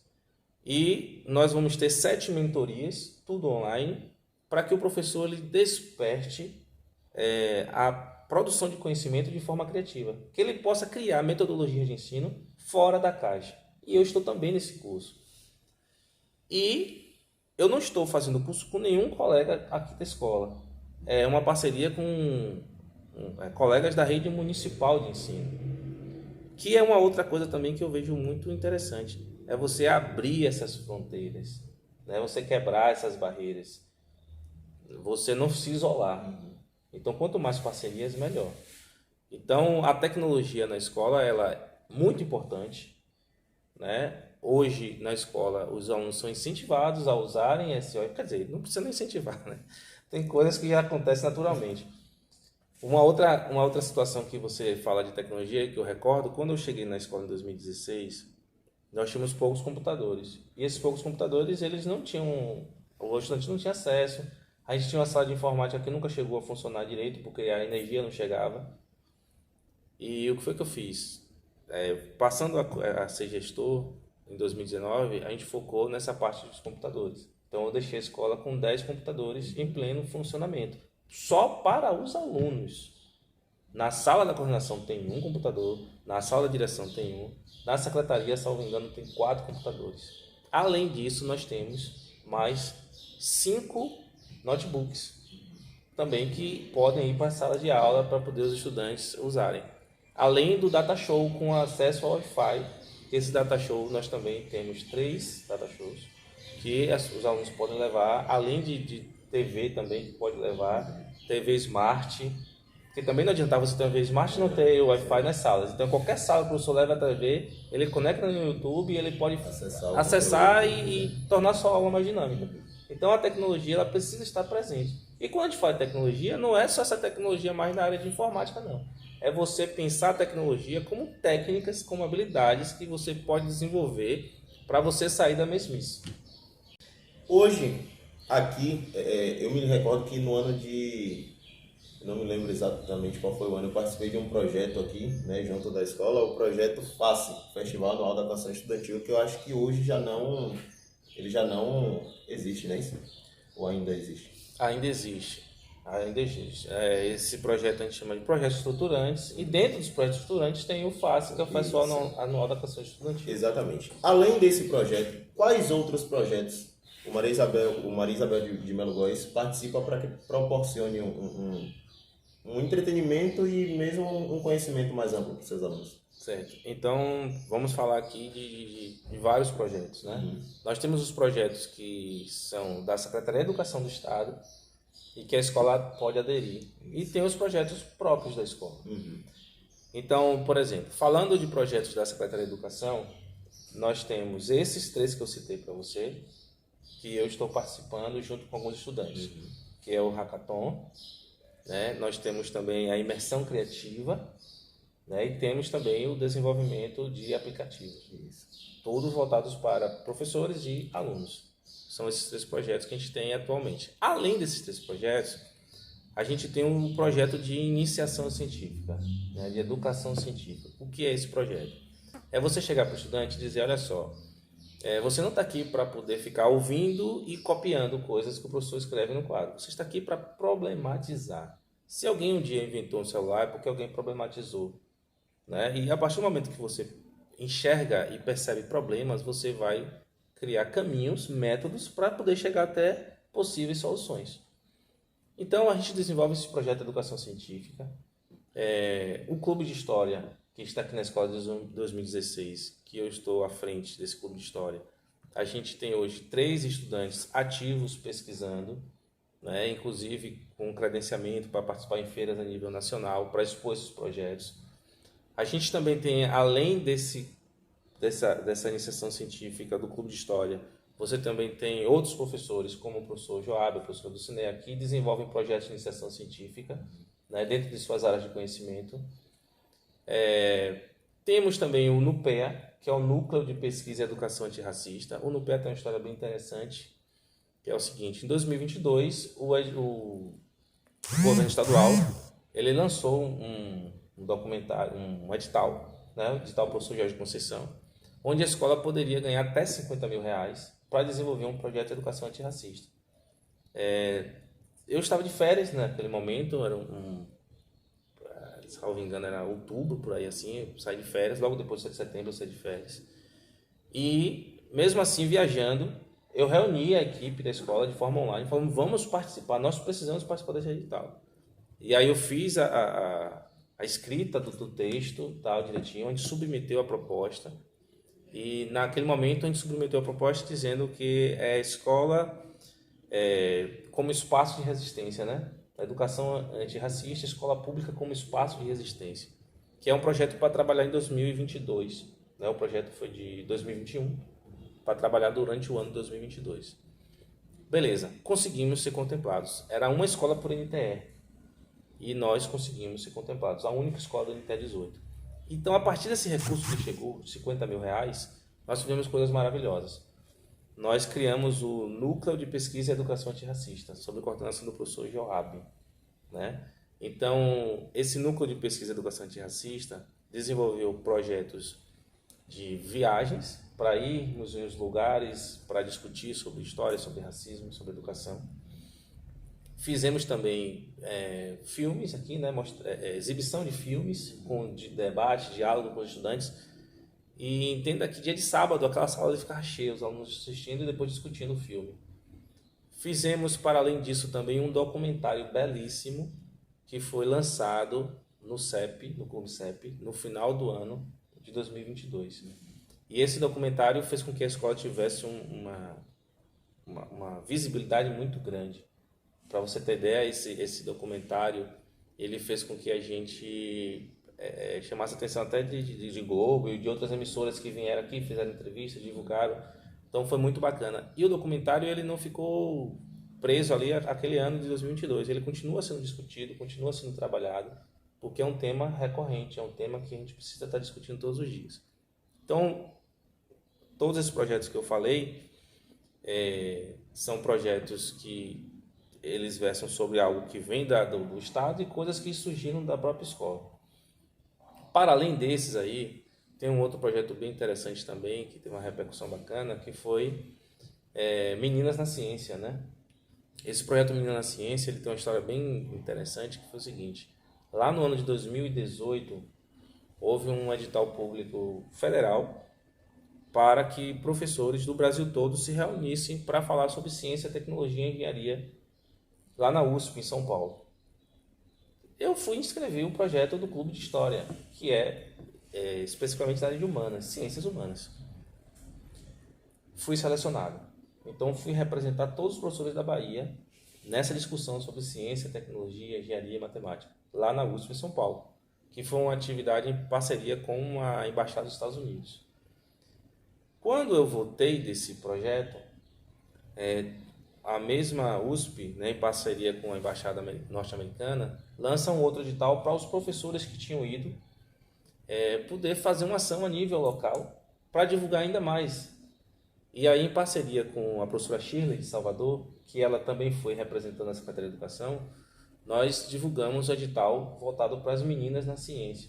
[SPEAKER 2] e nós vamos ter 7 mentorias, tudo online, para que o professor ele desperte a produção de conhecimento de forma criativa, que ele possa criar metodologias de ensino fora da caixa. E eu estou também nesse curso. E eu não estou fazendo curso com nenhum colega aqui da escola. É uma parceria com colegas da rede municipal de ensino. Que é uma outra coisa também que eu vejo muito interessante. É você abrir essas fronteiras, né? Você quebrar essas barreiras. Você não se isolar. Então, quanto mais parcerias, melhor. Então, a tecnologia na escola ela é muito importante, né? Hoje, na escola, os alunos são incentivados a usarem SEO. Quer dizer, não precisa nem incentivar, né? Tem coisas que já acontecem naturalmente. Uma outra situação que você fala de tecnologia, que eu recordo, quando eu cheguei na escola em 2016, nós tínhamos poucos computadores. E esses poucos computadores, eles não tinham... O estudante não tinha acesso. A gente tinha uma sala de informática que nunca chegou a funcionar direito, porque a energia não chegava. E o que foi que eu fiz? Passando a ser gestor, em 2019, a gente focou nessa parte dos computadores. Então, eu deixei a escola com 10 computadores em pleno funcionamento, só para os alunos. Na sala da coordenação tem um computador, na sala da direção tem um, na secretaria, salvo engano, tem 4 computadores. Além disso, nós temos mais 5 notebooks também que podem ir para a sala de aula para poder os estudantes usarem. Além do data show com acesso ao Wi-Fi. Esse data show nós também temos 3 data shows que os alunos podem levar, além de TV também que pode levar, TV Smart, que também não adiantava você ter uma TV Smart e não ter Wi-Fi nas salas. Então qualquer sala que o professor leva a TV, ele conecta no YouTube e ele pode acessar e tornar a sua aula mais dinâmica. Então a tecnologia ela precisa estar presente. E quando a gente fala de tecnologia, não é só essa tecnologia mais na área de informática, não. É você pensar a tecnologia como técnicas, como habilidades que você pode desenvolver para você sair da mesmice.
[SPEAKER 1] Hoje, aqui, eu me recordo que no ano de... Não me lembro exatamente qual foi o ano, eu participei de um projeto aqui, né, junto da escola, o projeto FACE, Festival Anual da Atuação Estudantil, que eu acho que hoje ele já não existe, né? Ou ainda existe?
[SPEAKER 2] Ainda existe. Ainda existe. Esse projeto a gente chama de projetos estruturantes, e dentro dos projetos estruturantes tem o FACE, que é o Festival Anual da Atuação Estudantil.
[SPEAKER 1] Exatamente. Além desse projeto, quais outros projetos o Maria Isabel de Melo Góes participa para que proporcione um entretenimento e mesmo um conhecimento mais amplo para os seus alunos?
[SPEAKER 2] Certo. Então, vamos falar aqui de vários projetos, né? Nós temos os projetos que são da Secretaria de Educação do Estado e que a escola pode aderir. E tem os projetos próprios da escola. Então, por exemplo, falando de projetos da Secretaria de Educação, nós temos esses 3 que eu citei para você, que eu estou participando junto com alguns estudantes, que é o Hackathon, né? Nós temos também a imersão criativa, né? E temos também o desenvolvimento de aplicativos.
[SPEAKER 1] Isso.
[SPEAKER 2] Todos voltados para professores e alunos. São esses 3 projetos que a gente tem atualmente. Além desses 3 projetos, a gente tem um projeto de iniciação científica, né, de educação científica. O que é esse projeto? É você chegar para o estudante e dizer, olha só, você não está aqui para poder ficar ouvindo e copiando coisas que o professor escreve no quadro. Você está aqui para problematizar. Se alguém um dia inventou um celular, é porque alguém problematizou, né? E a partir do momento que você enxerga e percebe problemas, você vai criar caminhos, métodos para poder chegar até possíveis soluções. Então, a gente desenvolve esse projeto de educação científica. O Clube de História, que está aqui na escola de 2016, que eu estou à frente desse Clube de História, a gente tem hoje 3 estudantes ativos pesquisando, né, inclusive com credenciamento para participar em feiras a nível nacional, para expor esses projetos. A gente também tem, além dessa iniciação científica do Clube de História, você também tem outros professores, como o professor Joab, o professor do Cine, que desenvolvem projetos de iniciação científica, né, dentro de suas áreas de conhecimento. Temos também o NUPEA, que é o Núcleo de Pesquisa e Educação Antirracista. O NUPEA tem uma história bem interessante, que é o seguinte: em 2022, o governo estadual ele lançou um documentário, um edital, né, o edital professor Jorge Conceição, onde a escola poderia ganhar até R$50 mil para desenvolver um projeto de educação antirracista. Eu estava de férias naquele momento, salvo engano, era outubro, por aí assim, eu saí de férias, logo depois de setembro eu saí de férias. E, mesmo assim, viajando, eu reuni a equipe da escola de forma online, falando, vamos participar, nós precisamos participar desse edital. E aí eu fiz a escrita do texto, tal, direitinho, a gente submeteu a proposta. E naquele momento a gente submeteu a proposta dizendo que a escola como espaço de resistência, né? A educação antirracista, escola pública como espaço de resistência, que é um projeto para trabalhar em 2022, né? O projeto foi de 2021, para trabalhar durante o ano de 2022. Beleza, conseguimos ser contemplados. Era uma escola por NTE e nós conseguimos ser contemplados, a única escola do NTE 18. Então, a partir desse recurso que chegou, R$50 mil, nós fizemos coisas maravilhosas. Nós criamos o Núcleo de Pesquisa e Educação Antirracista, sob a coordenação do professor Joab, né? Então, esse Núcleo de Pesquisa e Educação Antirracista desenvolveu projetos de viagens para irmos em lugares para discutir sobre história, sobre racismo, sobre educação. Fizemos também filmes aqui, né? Exibição de filmes, de debate, diálogo com os estudantes. E entenda que dia de sábado aquela sala ficava cheia, os alunos assistindo e depois discutindo o filme. Fizemos, para além disso, também um documentário belíssimo que foi lançado no CEP, no Clube CEP, no final do ano de 2022. E esse documentário fez com que a escola tivesse uma visibilidade muito grande. Para você ter ideia, esse documentário ele fez com que a gente chamasse a atenção até de Globo e de outras emissoras que vieram aqui, fizeram entrevistas, divulgaram. Então foi muito bacana. E o documentário ele não ficou preso ali aquele ano de 2022. Ele continua sendo discutido, continua sendo trabalhado, porque é um tema recorrente, é um tema que a gente precisa estar discutindo todos os dias. Então, todos esses projetos que eu falei são projetos que eles versam sobre algo que vem do Estado e coisas que surgiram da própria escola. Para além desses aí, tem um outro projeto bem interessante também, que teve uma repercussão bacana, que foi Meninas na Ciência, né? Esse projeto Meninas na Ciência ele tem uma história bem interessante, que foi o seguinte: lá no ano de 2018, houve um edital público federal para que professores do Brasil todo se reunissem para falar sobre ciência, tecnologia e engenharia lá na USP, em São Paulo. Eu fui inscrever o projeto do Clube de História, que é especificamente na área de humanas, ciências humanas. Fui selecionado. Então, fui representar todos os professores da Bahia nessa discussão sobre ciência, tecnologia, engenharia e matemática, lá na USP, em São Paulo, que foi uma atividade em parceria com a Embaixada dos Estados Unidos. Quando eu voltei desse projeto, a mesma USP, né, em parceria com a Embaixada Norte-Americana, lança um outro edital para os professores que tinham ido poder fazer uma ação a nível local para divulgar ainda mais. E aí, em parceria com a professora Shirley, de Salvador, que ela também foi representando a Secretaria de Educação, nós divulgamos o edital voltado para as meninas na ciência,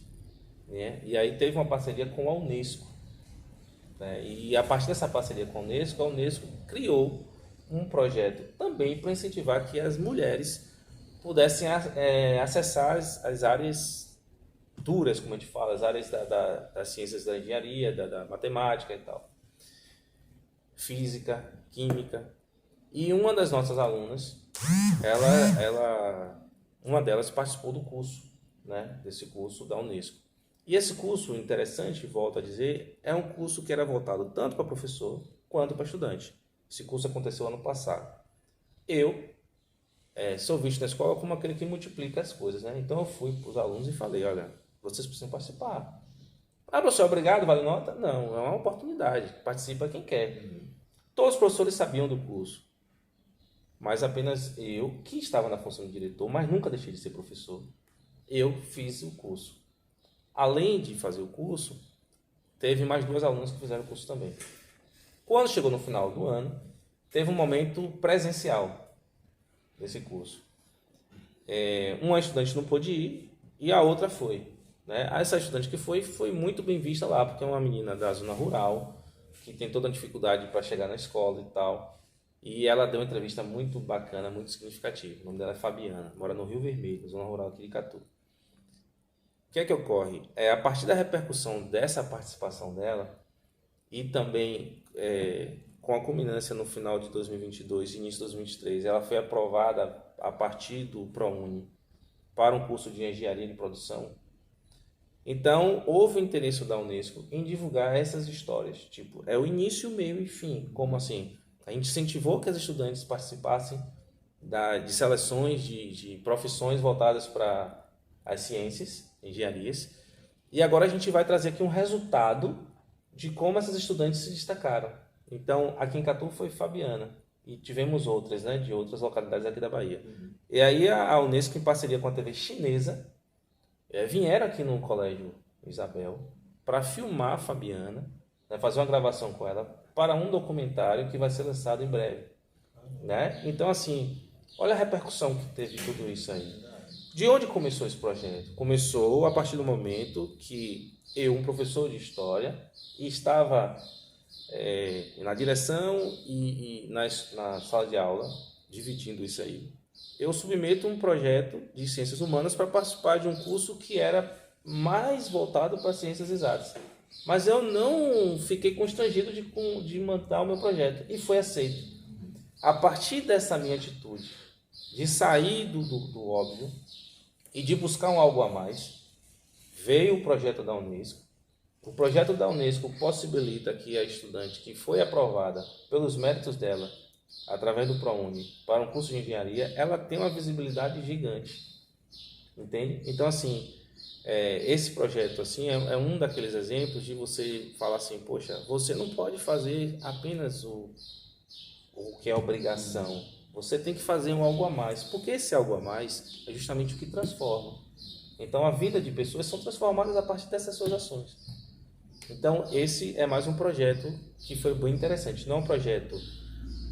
[SPEAKER 2] né? E aí teve uma parceria com a Unesco, né? E a partir dessa parceria com a Unesco criou um projeto também para incentivar que as mulheres pudessem acessar as áreas duras, como a gente fala, as áreas das ciências da engenharia, da matemática e tal, física, química. E uma das nossas alunas, uma delas participou do curso, né, desse curso da Unesco. E esse curso, interessante, volto a dizer, é um curso que era voltado tanto para professor quanto para estudante. Esse curso aconteceu ano passado. Eu sou visto na escola como aquele que multiplica as coisas, né? Então eu fui para os alunos e falei, olha, vocês precisam participar. Ah, professor, obrigado, vale nota? Não, é uma oportunidade. Participa quem quer. Todos os professores sabiam do curso, mas apenas eu, que estava na função de diretor, mas nunca deixei de ser professor, eu fiz o curso. Além de fazer o curso, teve mais 2 alunas que fizeram o curso também. Quando chegou no final do ano, teve um momento presencial desse curso. Uma estudante não pôde ir e a outra foi, né? Essa estudante que foi muito bem vista lá, porque é uma menina da zona rural, que tem toda a dificuldade para chegar na escola e tal. E ela deu uma entrevista muito bacana, muito significativa. O nome dela é Fabiana, mora no Rio Vermelho, zona rural aqui de Catu. O que é que ocorre? A partir da repercussão dessa participação dela e também com a culminância no final de 2022 e início de 2023, ela foi aprovada a partir do ProUni para um curso de engenharia de produção. Então, houve interesse da Unesco em divulgar essas histórias. Tipo, é o início, meio e fim. Como assim? A gente incentivou que as estudantes participassem de seleções de profissões voltadas para as ciências, engenharias. E agora a gente vai trazer aqui um resultado de como essas estudantes se destacaram. Então, aqui em Catu foi Fabiana. E tivemos outras, né, de outras localidades aqui da Bahia. E aí a Unesco, em parceria com a TV chinesa, vieram aqui no Colégio Isabel para filmar a Fabiana, né, fazer uma gravação com ela para um documentário que vai ser lançado em breve, né? Então, assim, olha a repercussão que teve tudo isso aí. De onde começou esse projeto? Começou a partir do momento que eu, um professor de história, estava na direção e na sala de aula, dividindo isso aí. Eu submeto um projeto de ciências humanas para participar de um curso que era mais voltado para ciências exatas. Mas eu não fiquei constrangido de mandar o meu projeto. E foi aceito. A partir dessa minha atitude, de sair do óbvio e de buscar um algo a mais, veio o projeto da Unesco. O projeto da Unesco possibilita que a estudante que foi aprovada pelos méritos dela, através do ProUni, para um curso de engenharia, ela tem uma visibilidade gigante, entende? Então, assim, esse projeto assim, é um daqueles exemplos de você falar assim, poxa, você não pode fazer apenas o que é obrigação, você tem que fazer um algo a mais, porque esse algo a mais é justamente o que transforma. Então, a vida de pessoas são transformadas a partir dessas suas ações. Então, esse é mais um projeto que foi bem interessante. Não é um projeto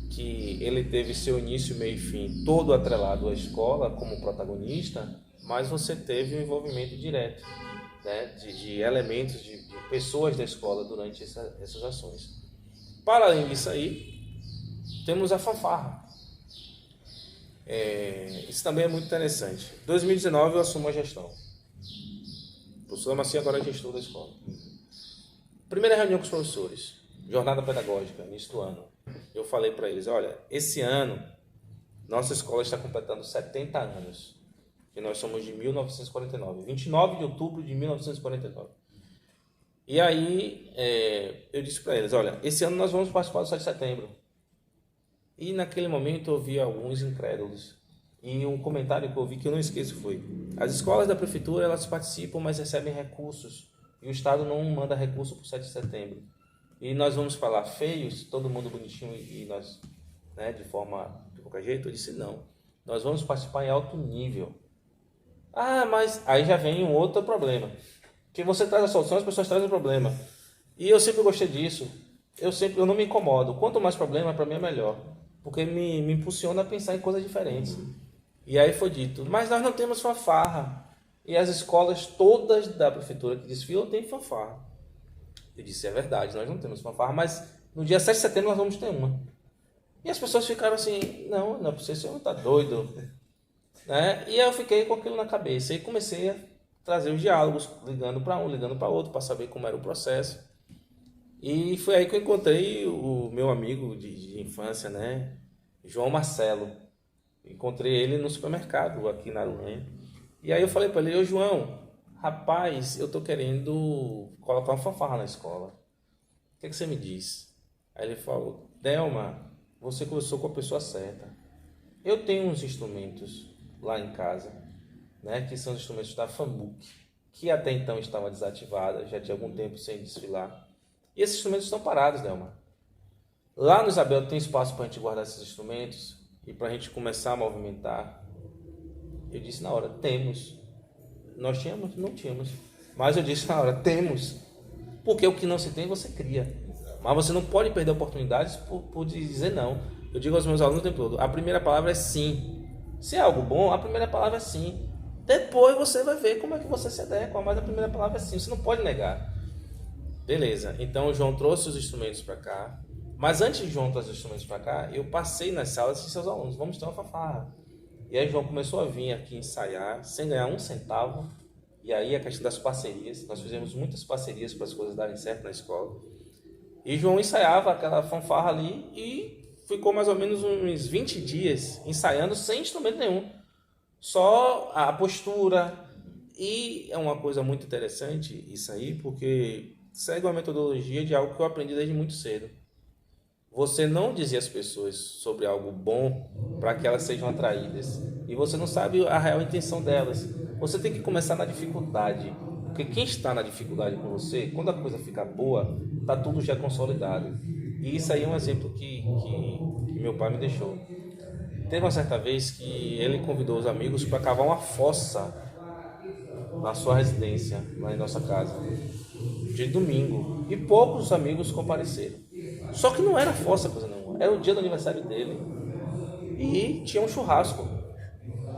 [SPEAKER 2] que ele teve seu início, meio e fim todo atrelado à escola como protagonista, mas você teve um envolvimento direto, né, de elementos, de pessoas da escola durante essas ações. Para além disso aí, temos a fanfarra. Isso também é muito interessante. Em 2019 eu assumo a gestão. O professor Macia agora é gestor da escola. Primeira reunião com os professores, jornada pedagógica, início do ano. Eu falei para eles, olha, esse ano nossa escola está completando 70 anos. E nós somos de 1949, 29 de outubro de 1949. E aí eu disse para eles, olha, esse ano nós vamos participar do 7 de setembro. E naquele momento eu vi alguns incrédulos. E um comentário que eu vi que eu não esqueço foi, as escolas da prefeitura elas participam, mas recebem recursos. E o Estado não manda recurso para o 7 de setembro. E nós vamos falar feios, todo mundo bonitinho e nós, né, de forma qualquer jeito? Eu disse, não. Nós vamos participar em alto nível. Ah, mas aí já vem um outro problema. Que você traz a solução, as pessoas trazem o problema. E eu sempre gostei disso. Eu não me incomodo. Quanto mais problema, para mim é melhor. Porque me impulsiona a pensar em coisas diferentes. E aí foi dito, mas nós não temos fanfarra. E as escolas todas da prefeitura que desfilam têm fanfarra. Eu disse, é verdade, nós não temos fanfarra, mas no dia 7 de setembro nós vamos ter uma. E as pessoas ficaram assim, não é possível, você não está doido. Né? E eu fiquei com aquilo na cabeça e comecei a trazer os diálogos, ligando para um, ligando para outro, para saber como era o processo. E foi aí que eu encontrei o meu amigo de infância, né? João Marcelo. Encontrei ele no supermercado aqui na Alemanha. E aí eu falei para ele, ô João, rapaz, eu tô querendo colocar uma fanfarra na escola. O que você me diz? Aí ele falou, Delma, você conversou com a pessoa certa. Eu tenho uns instrumentos lá em casa, né, que são os instrumentos da FAMUC, que até então estava desativada, já tinha algum tempo sem desfilar. E esses instrumentos estão parados, Delma. Lá no Isabel tem espaço para a gente guardar esses instrumentos e para a gente começar a movimentar. Eu disse na hora, temos. Nós tínhamos? Não tínhamos. Mas eu disse na hora, temos. Porque o que não se tem, você cria. Mas você não pode perder oportunidades por dizer não. Eu digo aos meus alunos o tempo todo, a primeira palavra é sim. Se é algo bom, a primeira palavra é sim. Depois você vai ver como é que você se adequa, mas a primeira palavra é sim. Você não pode negar. Beleza, então o João trouxe os instrumentos para cá. Mas antes de João trazer os instrumentos para cá, eu passei nas salas e disse aos alunos, vamos ter uma fanfarra. E aí João começou a vir aqui ensaiar, sem ganhar um centavo. E aí a questão das parcerias, nós fizemos muitas parcerias para as coisas darem certo na escola. E João ensaiava aquela fanfarra ali e ficou mais ou menos uns 20 dias ensaiando sem instrumento nenhum. Só a postura. E é uma coisa muito interessante isso aí, porque segue uma metodologia de algo que eu aprendi desde muito cedo. Você não dizer às pessoas sobre algo bom para que elas sejam atraídas. E você não sabe a real intenção delas. Você tem que começar na dificuldade. Porque quem está na dificuldade com você, quando a coisa fica boa, está tudo já consolidado. E isso aí é um exemplo que meu pai me deixou. Teve uma certa vez que ele convidou os amigos para cavar uma fossa na sua residência, lá em nossa casa, de domingo. E poucos amigos compareceram. Só que não era fossa coisa nenhuma. Era o dia do aniversário dele. E tinha um churrasco.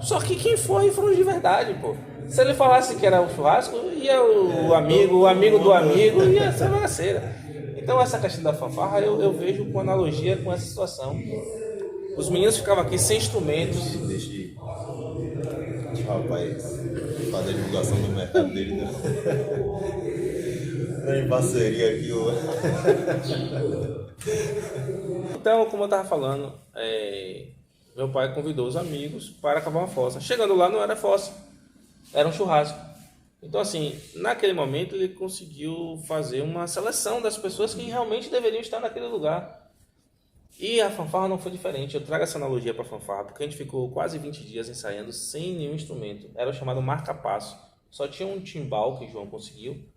[SPEAKER 2] Só que quem foi foram de verdade, pô. Se ele falasse que era o churrasco, ia o amigo do amigo, ia ser bagaceira. Então essa questão da fanfarra eu vejo com analogia com essa situação. Os meninos ficavam aqui sem instrumentos.
[SPEAKER 1] Deixa o rapaz fazer a divulgação do mercado dele, né? Em parceria aqui,
[SPEAKER 2] Então, como eu estava falando, meu pai convidou os amigos para cavar uma fossa. Chegando lá não era fossa, era um churrasco. Então, assim, naquele momento ele conseguiu fazer uma seleção das pessoas que realmente deveriam estar naquele lugar. E a fanfarra não foi diferente. Eu trago essa analogia para a fanfarra, porque a gente ficou quase 20 dias ensaiando sem nenhum instrumento. Era o chamado marca-passo. Só tinha um timbal que o João conseguiu.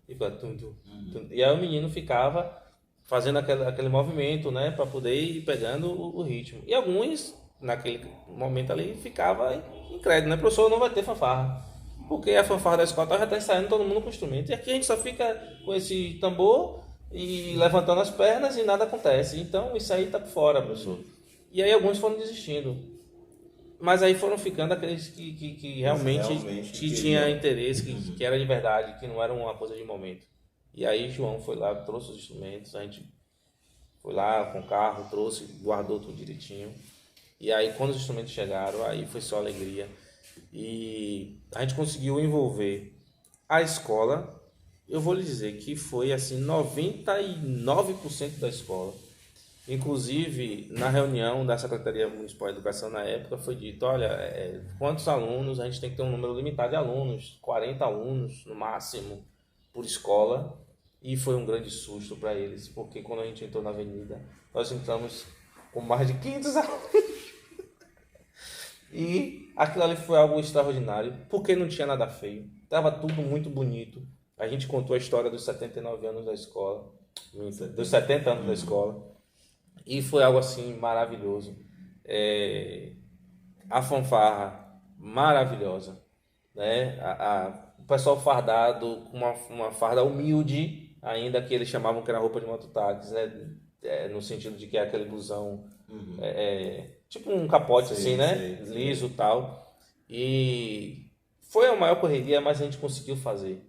[SPEAKER 2] E aí o menino ficava fazendo aquele movimento, né, para poder ir pegando o ritmo. E alguns, naquele momento ali, ficavam incrédulos, né? Professor, não vai ter fanfarra. Porque a fanfarra da escola já está ensaiando todo mundo com instrumento. E aqui a gente só fica com esse tambor e levantando as pernas e nada acontece. Então isso aí está por fora, professor. E aí alguns foram desistindo. Mas aí foram ficando aqueles que realmente tinha interesse, que era de verdade, que não era uma coisa de momento. E aí João foi lá, trouxe os instrumentos, a gente foi lá com o carro, trouxe, guardou tudo direitinho. E aí quando os instrumentos chegaram, aí foi só alegria. E a gente conseguiu envolver a escola. Eu vou lhe dizer que foi assim 99% da escola. Inclusive, na reunião da Secretaria Municipal de Educação na época, foi dito, olha, quantos alunos, a gente tem que ter um número limitado de alunos, 40 alunos no máximo por escola. E foi um grande susto para eles, porque quando a gente entrou na avenida, nós entramos com mais de 500 alunos. E aquilo ali foi algo extraordinário, porque não tinha nada feio, estava tudo muito bonito. A gente contou a história dos 79 anos da escola, dos 70 anos da escola, e foi algo assim maravilhoso. A fanfarra maravilhosa, né? O pessoal fardado com uma farda humilde, ainda que eles chamavam que era roupa de mototáxi, né? No sentido de que é aquele blusão, tipo um capote assim, né? Liso e tal. E foi a maior correria, mas a gente conseguiu fazer.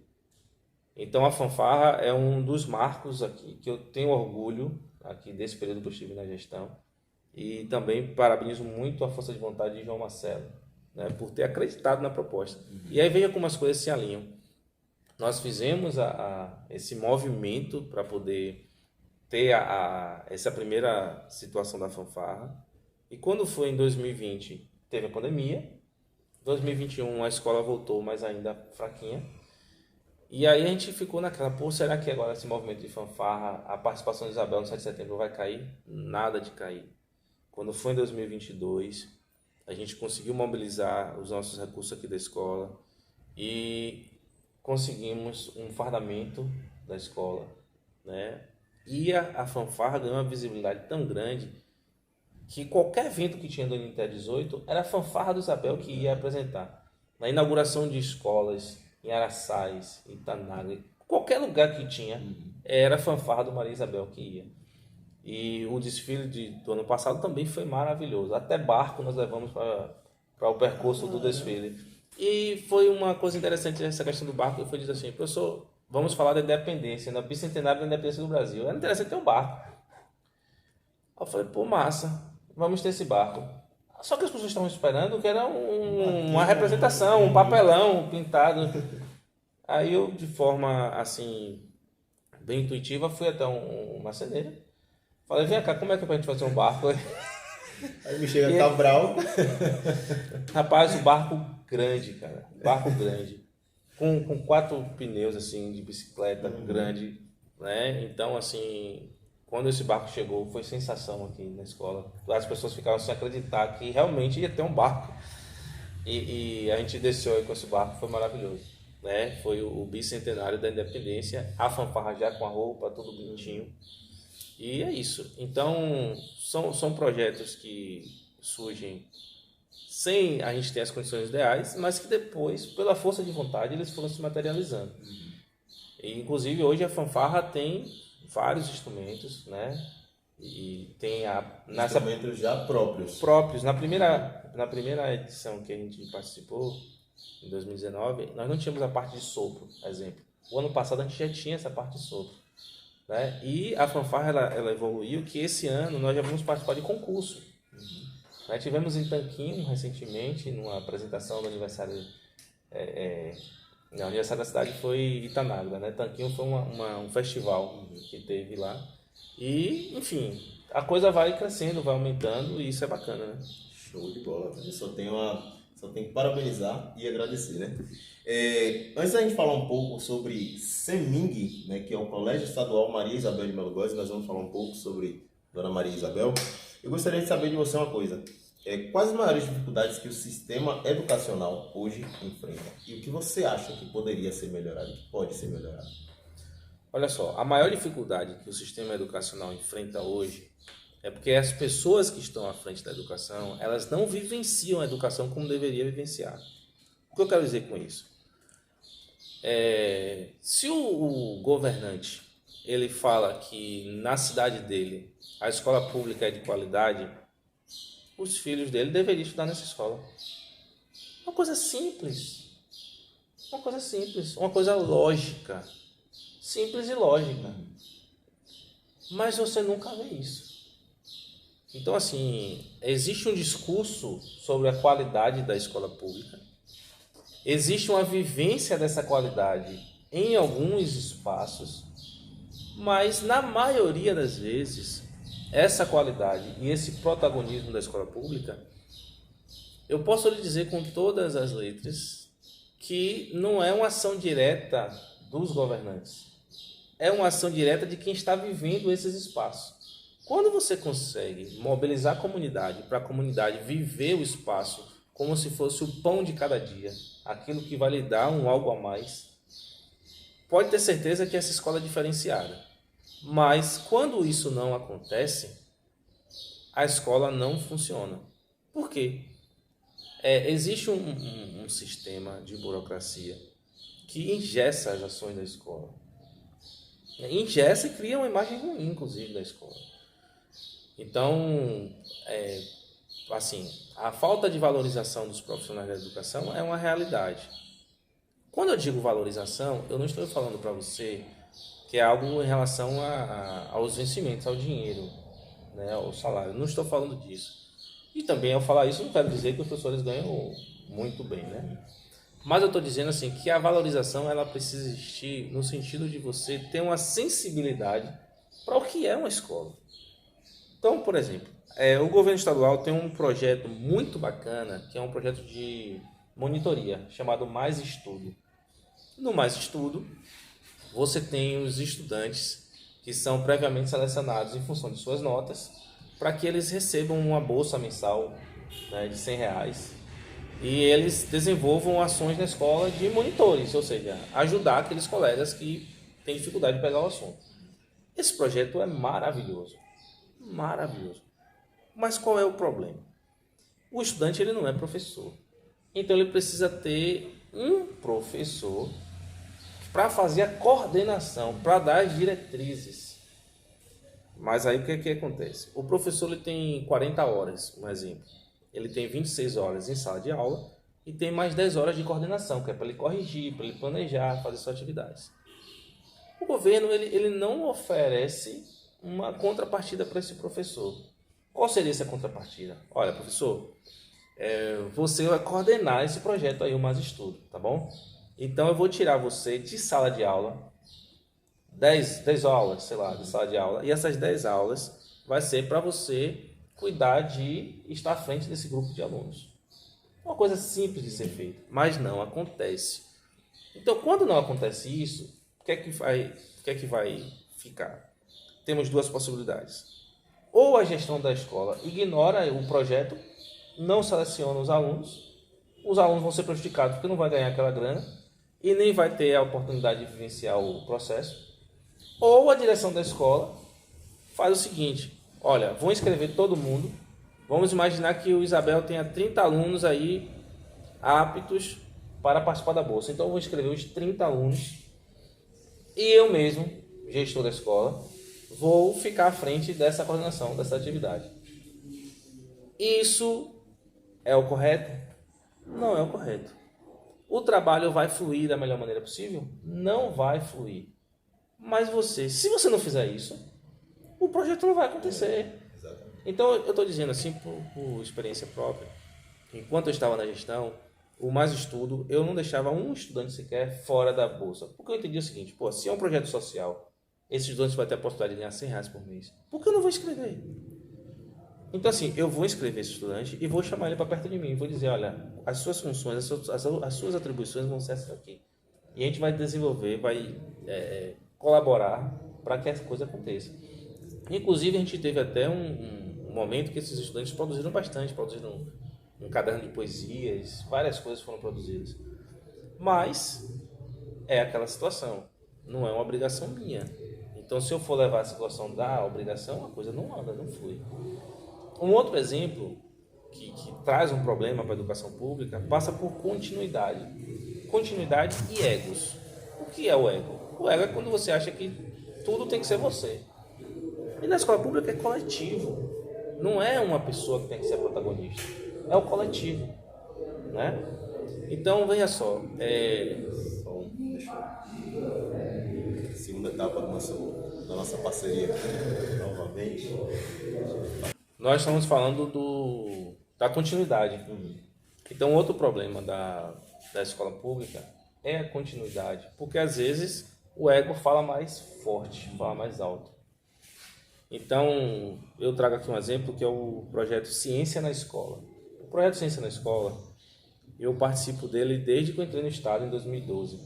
[SPEAKER 2] Então a fanfarra é um dos marcos aqui que eu tenho orgulho aqui desse período que eu estive na gestão. E também parabenizo muito a força de vontade de João Marcelo, né, por ter acreditado na proposta. E aí veja como as coisas se alinham. Nós fizemos esse movimento para poder ter essa primeira situação da fanfarra. E quando foi em 2020, teve a pandemia. Em 2021 a escola voltou, mas ainda fraquinha. E aí a gente ficou naquela, pô, será que agora esse movimento de fanfarra, a participação de Isabel no 7 de setembro vai cair? Nada de cair. Quando foi em 2022, a gente conseguiu mobilizar os nossos recursos aqui da escola e conseguimos um fardamento da escola, né? E a fanfarra ganhou uma visibilidade tão grande que qualquer evento que tinha do NTE 18 era a fanfarra do Isabel que ia apresentar. Na inauguração de escolas, em Araçás, em Itanaga, qualquer lugar que tinha, era a fanfarra do Maria Isabel que ia. E o desfile do ano passado também foi maravilhoso. Até barco nós levamos para o percurso do desfile. E foi uma coisa interessante essa questão do barco. Eu fui dizer assim, professor, vamos falar da independência, na bicentenário da independência do Brasil. Era interessante ter um barco. Eu falei, pô, massa, vamos ter esse barco. Só que as pessoas estavam esperando que era uma representação, um papelão pintado. Aí eu, de forma assim, bem intuitiva, fui até um marceneiro. Falei, vem cá, como é que é pra gente fazer um barco?
[SPEAKER 1] Aí me chega Cabral.
[SPEAKER 2] Rapaz, o barco grande, cara. Barco grande. Com 4 pneus, assim, de bicicleta grande, né? Então, assim, quando esse barco chegou, foi sensação aqui na escola. As pessoas ficavam sem acreditar que realmente ia ter um barco. E a gente desceu aí com esse barco, foi maravilhoso, né? Foi o bicentenário da independência, a fanfarra já com a roupa, tudo bonitinho. E é isso. Então, são projetos que surgem sem a gente ter as condições ideais, mas que depois, pela força de vontade, eles foram se materializando. E, inclusive, hoje a fanfarra tem vários instrumentos, né? E tem
[SPEAKER 1] instrumentos já próprios.
[SPEAKER 2] Na primeira edição que a gente participou, em 2019, nós não tínhamos a parte de sopro, exemplo. O ano passado a gente já tinha essa parte de sopro. Né? E a fanfarra ela evoluiu que esse ano nós já vamos participar de concurso. Nós tivemos em Tanquinho recentemente, numa apresentação do aniversário, o aniversário da cidade foi Itanagra, né? Tanquinho foi um festival que teve lá. E, enfim, a coisa vai crescendo, vai aumentando e isso é bacana, né?
[SPEAKER 1] Show de bola. Eu só tenho que parabenizar e agradecer, né? Antes da gente falar um pouco sobre CEMIG, né, que é o Colégio Estadual Maria Isabel de Melo Góes, nós vamos falar um pouco sobre Dona Maria Isabel. Eu gostaria de saber de você uma coisa. Quais as maiores dificuldades que o sistema educacional hoje enfrenta? E o que você acha que poderia ser melhorado, que pode ser melhorado?
[SPEAKER 2] Olha só, a maior dificuldade que o sistema educacional enfrenta hoje é porque as pessoas que estão à frente da educação, elas não vivenciam a educação como deveria vivenciar. O que eu quero dizer com isso? Se o governante ele fala que na cidade dele a escola pública é de qualidade, os filhos dele deveriam estudar nessa escola. Uma coisa simples, uma coisa lógica, simples e lógica. Mas você nunca vê isso. Então, assim, existe um discurso sobre a qualidade da escola pública, existe uma vivência dessa qualidade em alguns espaços, mas na maioria das vezes, essa qualidade e esse protagonismo da escola pública, eu posso lhe dizer com todas as letras que não é uma ação direta dos governantes, é uma ação direta de quem está vivendo esses espaços. Quando você consegue mobilizar a comunidade para a comunidade viver o espaço como se fosse o pão de cada dia, aquilo que vai lhe dar algo a mais, pode ter certeza que essa escola é diferenciada. Mas quando isso não acontece, a escola não funciona. Por quê? Existe um sistema de burocracia que engessa as ações da escola. Engessa e cria uma imagem ruim, inclusive, da escola. Então, assim, a falta de valorização dos profissionais da educação é uma realidade. Quando eu digo valorização, eu não estou falando para você que é algo em relação aos vencimentos, ao dinheiro, né, ao salário. Não estou falando disso. E também, ao falar isso, não quero dizer que os professores ganham muito bem, né? Mas eu estou dizendo assim que a valorização ela precisa existir no sentido de você ter uma sensibilidade para o que é uma escola. Então, por exemplo, o governo estadual tem um projeto muito bacana, que é um projeto de monitoria, chamado Mais Estudo. No Mais Estudo, você tem os estudantes que são previamente selecionados em função de suas notas, para que eles recebam uma bolsa mensal, né, de R$ 100, e eles desenvolvam ações na escola de monitores, ou seja, ajudar aqueles colegas que têm dificuldade de pegar o assunto. Esse projeto é maravilhoso, maravilhoso. Mas qual é o problema? O estudante ele não é professor, então ele precisa ter um professor para fazer a coordenação, para dar as diretrizes. Mas aí o que acontece? O professor ele tem 40 horas, um exemplo. Ele tem 26 horas em sala de aula e tem mais 10 horas de coordenação, que é para ele corrigir, para ele planejar, fazer suas atividades. O governo ele não oferece uma contrapartida para esse professor. Qual seria essa contrapartida? Olha, professor, você vai coordenar esse projeto aí, o Mais Estudo, tá bom? Então eu vou tirar você de sala de aula, 10 aulas, sei lá, de sala de aula, e essas 10 aulas vai ser para você cuidar de estar à frente desse grupo de alunos. Uma coisa simples de ser feita, mas não acontece. Então, quando não acontece isso, o que é que vai ficar? Temos duas possibilidades. Ou a gestão da escola ignora o projeto, não seleciona os alunos vão ser prejudicados porque não vai ganhar aquela grana e nem vai ter a oportunidade de vivenciar o processo. Ou a direção da escola faz o seguinte: olha, vou inscrever todo mundo. Vamos imaginar que o Isabel tenha 30 alunos aí aptos para participar da bolsa. Então eu vou inscrever os 30 alunos e eu mesmo, gestor da escola, vou ficar à frente dessa coordenação, dessa atividade. Isso é o correto? Não é o correto. O trabalho vai fluir da melhor maneira possível? Não vai fluir. Mas se você não fizer isso, o projeto não vai acontecer. Então, eu estou dizendo assim por experiência própria. Enquanto eu estava na gestão, o Mais Estudo, eu não deixava um estudante sequer fora da bolsa. Porque eu entendi o seguinte: se é um projeto social, esse estudante vai ter a possibilidade de ganhar R$ 100 por mês. Por que eu não vou inscrever? Então, assim, eu vou inscrever esse estudante e vou chamar ele para perto de mim. Vou dizer: olha, as suas funções, as suas atribuições vão ser essas aqui. E a gente vai desenvolver, vai colaborar para que essa coisa aconteça. Inclusive, a gente teve até um momento que esses estudantes produziram bastante, produziram um caderno de poesias, várias coisas foram produzidas. Mas é aquela situação, não é uma obrigação minha. Então, se eu for levar a situação da obrigação, a coisa não anda, não flui. Um outro exemplo que traz um problema para a educação pública passa por continuidade. Continuidade e egos. O que é o ego? O ego é quando você acha que tudo tem que ser você. E na escola pública é coletivo. Não é uma pessoa que tem que ser a protagonista. É o coletivo. Né? Então, veja só.
[SPEAKER 1] Segunda etapa da nossa parceria novamente.
[SPEAKER 2] Nós estamos falando da continuidade. Então, outro problema da escola pública é a continuidade. Porque, às vezes, o ego fala mais forte, fala mais alto. Então, eu trago aqui um exemplo que é o projeto Ciência na Escola. O projeto Ciência na Escola, eu participo dele desde que eu entrei no Estado, em 2012.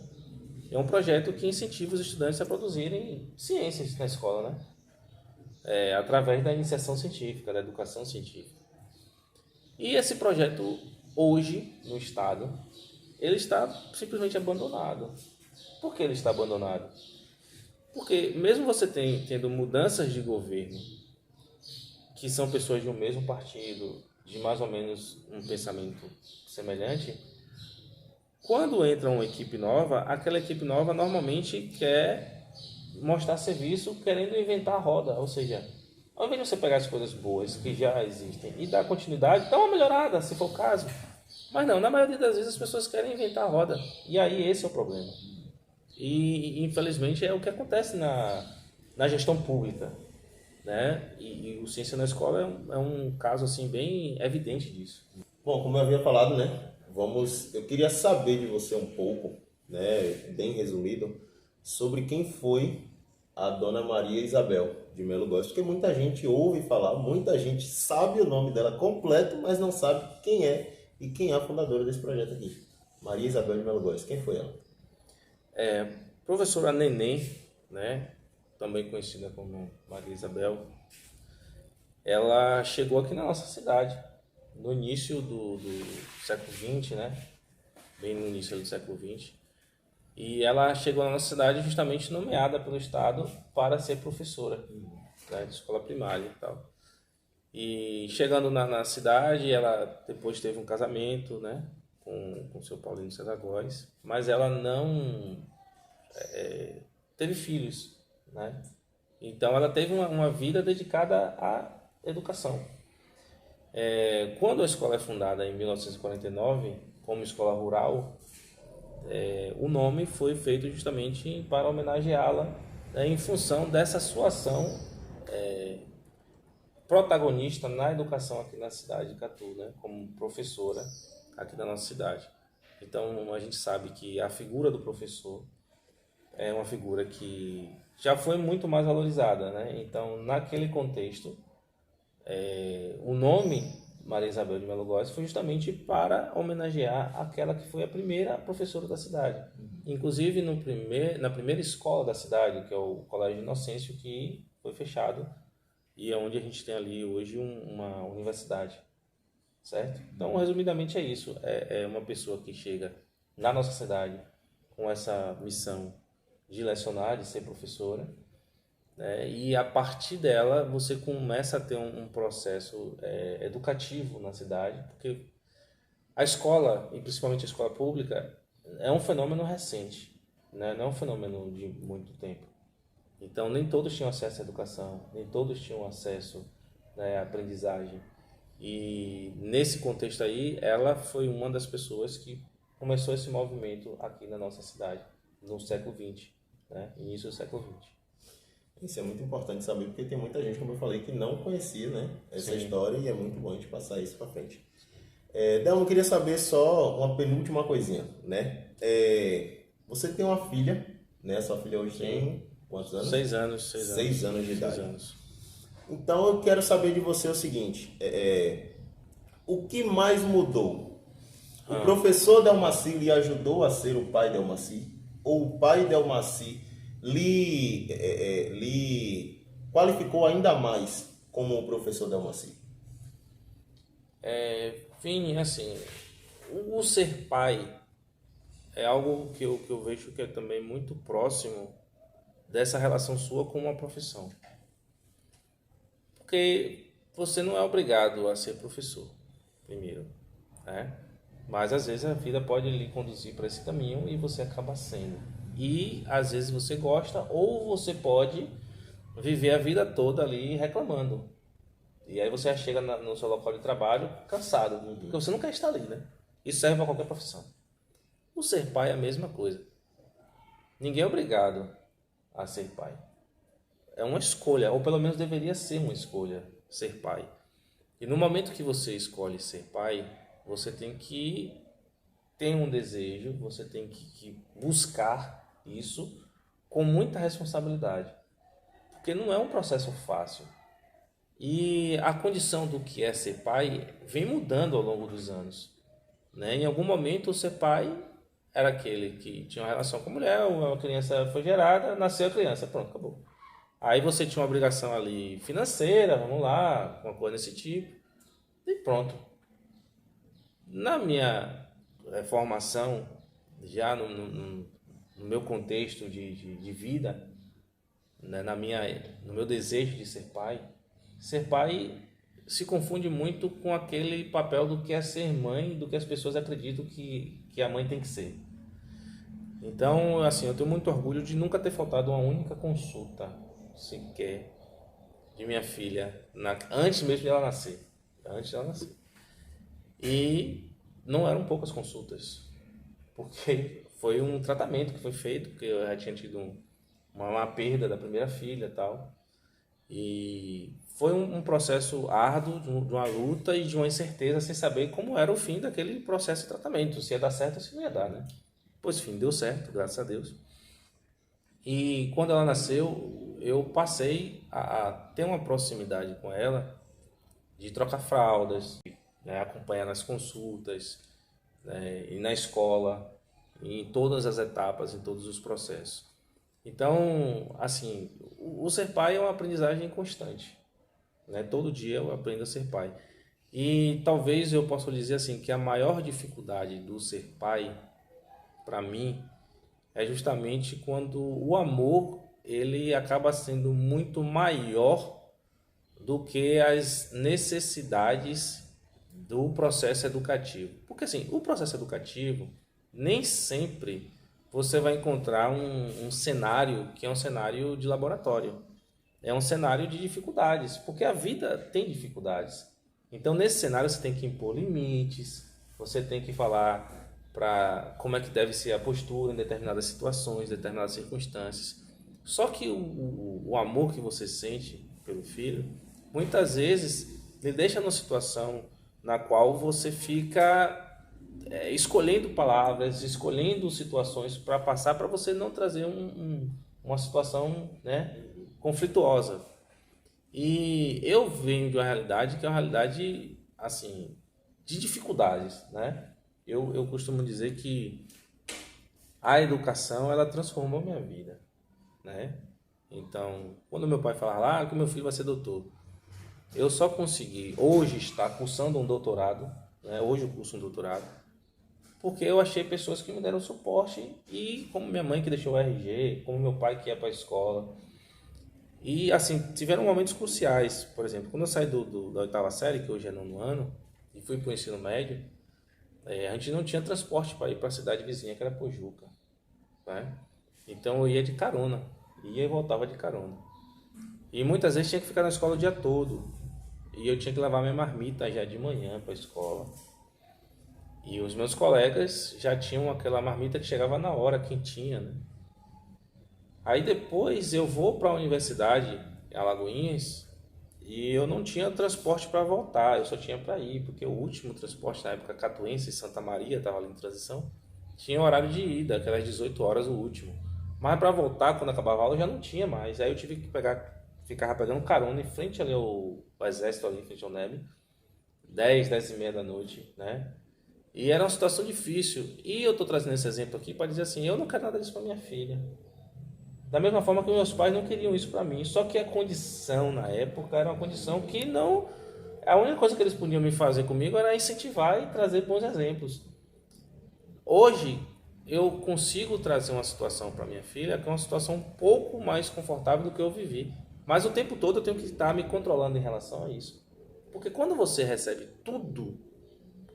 [SPEAKER 2] É um projeto que incentiva os estudantes a produzirem ciências na escola, né? Através da iniciação científica, da educação científica. E esse projeto, hoje, no Estado, ele está simplesmente abandonado. Por que ele está abandonado? Porque mesmo você tendo mudanças de governo, que são pessoas de um mesmo partido, de mais ou menos um pensamento semelhante, quando entra uma equipe nova, aquela equipe nova normalmente quer mostrar serviço querendo inventar a roda, ou seja, ao invés de você pegar as coisas boas que já existem e dar continuidade, dá uma melhorada, se for o caso. Mas não, na maioria das vezes as pessoas querem inventar a roda. E aí esse é o problema. E infelizmente é o que acontece na gestão pública, né? E o Ciência na Escola é um caso assim bem evidente disso.
[SPEAKER 1] Bom, como eu havia falado, né? Eu queria saber de você um pouco, né, bem resumido, sobre quem foi a Dona Maria Isabel de Melo Góes, porque muita gente ouve falar, muita gente sabe o nome dela completo, mas não sabe quem é e quem é a fundadora desse projeto aqui. Maria Isabel de Melo Góes, quem foi ela?
[SPEAKER 2] Professora Neném, né? Também conhecida como Maria Isabel, ela chegou aqui na nossa cidade no início do século XX, né? Bem no início do século XX. E ela chegou na nossa cidade justamente nomeada pelo Estado para ser professora, né, de escola primária e tal. E chegando na cidade, ela depois teve um casamento, né, com o seu Paulino César Góes, mas ela não teve filhos, né? Então ela teve uma vida dedicada à educação. Quando a escola é fundada em 1949, como escola rural, o nome foi feito justamente para homenageá-la, né, em função dessa sua ação protagonista na educação aqui na cidade de Catu, né, como professora aqui da nossa cidade. Então a gente sabe que a figura do professor é uma figura que já foi muito mais valorizada, né? Então naquele contexto, o nome Maria Isabel de Melo Góes foi justamente para homenagear aquela que foi a primeira professora da cidade. Inclusive na primeira escola da cidade, que é o Colégio Inocêncio, que foi fechado e é onde a gente tem ali hoje uma universidade, certo? Então, resumidamente é isso. É uma pessoa que chega na nossa cidade com essa missão de lecionar, de ser professora, né? E a partir dela você começa a ter um processo educativo na cidade, porque a escola, e principalmente a escola pública, é um fenômeno recente, né? Não é um fenômeno de muito tempo. Então nem todos tinham acesso à educação, nem todos tinham acesso, né, à aprendizagem. E nesse contexto aí, ela foi uma das pessoas que começou esse movimento aqui na nossa cidade, no século XX, né? Início do século XX.
[SPEAKER 1] Isso é muito importante saber, porque tem muita gente, como eu falei, que não conhecia, né, essa
[SPEAKER 2] Sim.
[SPEAKER 1] história, e é muito bom a gente passar isso para frente. Delmo, eu queria saber só uma penúltima coisinha, né? Você tem uma filha, né? Sua filha hoje tem quantos anos?
[SPEAKER 2] 6 anos.
[SPEAKER 1] 6 anos de idade.
[SPEAKER 2] 6 anos.
[SPEAKER 1] Então eu quero saber de você o seguinte: o que mais mudou? O professor Delmaci lhe ajudou a ser o pai Delmaci? Ou o pai Delmaci lhe qualificou ainda mais como o professor Delmaci?
[SPEAKER 2] Vini, assim, o ser pai é algo que eu vejo que é também muito próximo dessa relação sua com uma profissão. Porque você não é obrigado a ser professor, primeiro, né? Mas às vezes a vida pode lhe conduzir para esse caminho e você acaba sendo. E às vezes você gosta, ou você pode viver a vida toda ali reclamando. E aí você chega no seu local de trabalho cansado, porque você não quer estar ali, né? Isso serve para qualquer profissão. O ser pai é a mesma coisa. Ninguém é obrigado a ser pai. É uma escolha, ou pelo menos deveria ser uma escolha, ser pai. E no momento que você escolhe ser pai, você tem que ter um desejo, você tem que buscar isso com muita responsabilidade. Porque não é um processo fácil. E a condição do que é ser pai vem mudando ao longo dos anos, né? Em algum momento, ser pai era aquele que tinha uma relação com a mulher, uma criança foi gerada, nasceu a criança, pronto, acabou. Aí você tinha uma obrigação ali financeira, vamos lá, uma coisa desse tipo, e pronto. Na minha formação, já no meu contexto de vida, né, no meu desejo de ser pai se confunde muito com aquele papel do que é ser mãe, do que as pessoas acreditam que a mãe tem que ser. Então, assim, eu tenho muito orgulho de nunca ter faltado uma única consulta, sequer, de minha filha, antes mesmo de ela nascer. Antes dela nascer. E não eram poucas consultas, porque foi um tratamento que foi feito, porque eu já tinha tido uma perda da primeira filha e tal. E foi um processo árduo, de uma luta e de uma incerteza sem saber como era o fim daquele processo de tratamento, se ia dar certo ou se não ia dar, né? Pois, enfim, deu certo, graças a Deus. E quando ela nasceu, eu passei a ter uma proximidade com ela, de trocar fraldas, né, acompanhar nas consultas, né, e na escola, em todas as etapas, em todos os processos. Então, assim, o ser pai é uma aprendizagem constante, né? Todo dia eu aprendo a ser pai. E talvez eu possa dizer assim que a maior dificuldade do ser pai, para mim, é justamente quando o amor ele acaba sendo muito maior do que as necessidades do processo educativo. Porque assim, o processo educativo nem sempre você vai encontrar um cenário que é um cenário de laboratório. É um cenário de dificuldades, porque a vida tem dificuldades. Então, nesse cenário, você tem que impor limites, você tem que falar para como é que deve ser a postura em determinadas situações, determinadas circunstâncias. Só que o amor que você sente pelo filho, muitas vezes, ele deixa numa situação na qual você fica escolhendo palavras, escolhendo situações para passar, para você não trazer uma situação, né, conflituosa. E eu venho de uma realidade que é uma realidade assim de dificuldades, né? Eu costumo dizer que a educação ela transformou minha vida, né? Então, quando meu pai falava que meu filho vai ser doutor, eu só consegui hoje estar cursando um doutorado, né? Hoje eu curso um doutorado, porque eu achei pessoas que me deram suporte, e como minha mãe que deixou o RG, como meu pai que ia para a escola. E assim, tiveram momentos cruciais. Por exemplo, quando eu saí da oitava série, que hoje é nono ano, e fui para o ensino médio, a gente não tinha transporte para ir para a cidade vizinha, que era Pojuca, né? Então eu ia de carona, ia e voltava de carona. E muitas vezes tinha que ficar na escola o dia todo. E eu tinha que levar minha marmita já de manhã para a escola. E os meus colegas já tinham aquela marmita que chegava na hora, quentinha, né? Aí depois eu vou para a universidade, em Alagoinhas, e eu não tinha transporte para voltar, eu só tinha para ir, porque o último transporte na época, Catuense e Santa Maria, estava ali em transição, tinha horário de ida, aquelas 18 horas o último. Mas para voltar, quando acabava a aula, eu já não tinha mais. Aí eu tive que ficava pegando carona em frente ali ao exército, ali em frente ao NEB, 10 e meia da noite, né? E era uma situação difícil. E eu estou trazendo esse exemplo aqui para dizer assim, eu não quero nada disso para minha filha. Da mesma forma que meus pais não queriam isso para mim. Só que a condição na época era uma condição que não... A única coisa que eles podiam me fazer comigo era incentivar e trazer bons exemplos. Hoje, eu consigo trazer uma situação para minha filha que é uma situação um pouco mais confortável do que eu vivi. Mas o tempo todo eu tenho que estar me controlando em relação a isso. Porque quando você recebe tudo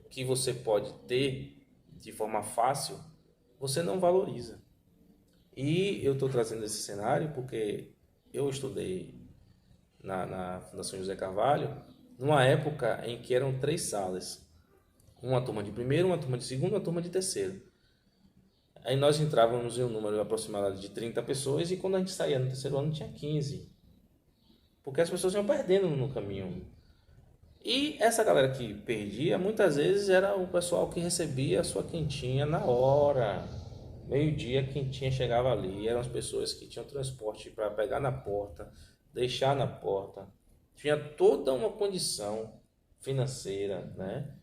[SPEAKER 2] que você pode ter de forma fácil, você não valoriza. E eu estou trazendo esse cenário porque eu estudei na Fundação José Carvalho numa época em que eram 3 salas. Uma turma de primeiro, uma turma de segundo, uma turma de terceiro. Aí nós entrávamos em um número aproximado de 30 pessoas e quando a gente saía no terceiro ano tinha 15. Porque as pessoas iam perdendo no caminho. E essa galera que perdia, muitas vezes era o pessoal que recebia a sua quentinha na hora. Meio-dia, quentinha chegava ali. Eram as pessoas que tinham transporte para pegar na porta, deixar na porta. Tinha toda uma condição financeira, né,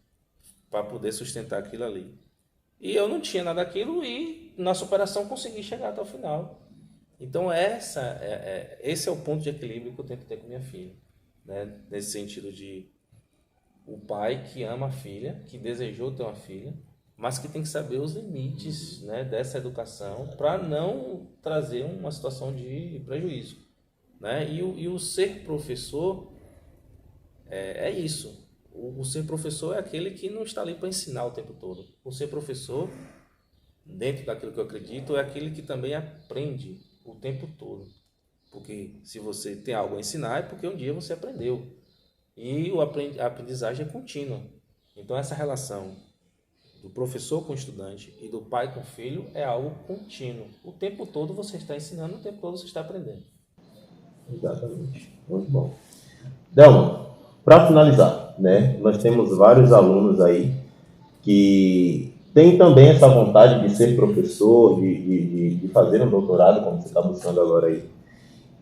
[SPEAKER 2] para poder sustentar aquilo ali. E eu não tinha nada daquilo e na superação consegui chegar até o final. Então esse é o ponto de equilíbrio que eu tento ter com minha filha, né? Nesse sentido de o pai que ama a filha, que desejou ter uma filha, mas que tem que saber os limites, né, dessa educação para não trazer uma situação de prejuízo, né? E o ser professor É isso. O ser professor é aquele que não está ali para ensinar o tempo todo. O ser professor, dentro daquilo que eu acredito, é aquele que também aprende o tempo todo. Porque se você tem algo a ensinar, é porque um dia você aprendeu. E a aprendizagem é contínua. Então, essa relação do professor com o estudante e do pai com o filho é algo contínuo. O tempo todo você está ensinando, o tempo todo você está aprendendo.
[SPEAKER 1] Exatamente. Muito bom. Delma, para finalizar, né, nós temos vários alunos aí que têm também essa vontade de ser professor, de fazer um doutorado, como você está buscando agora aí.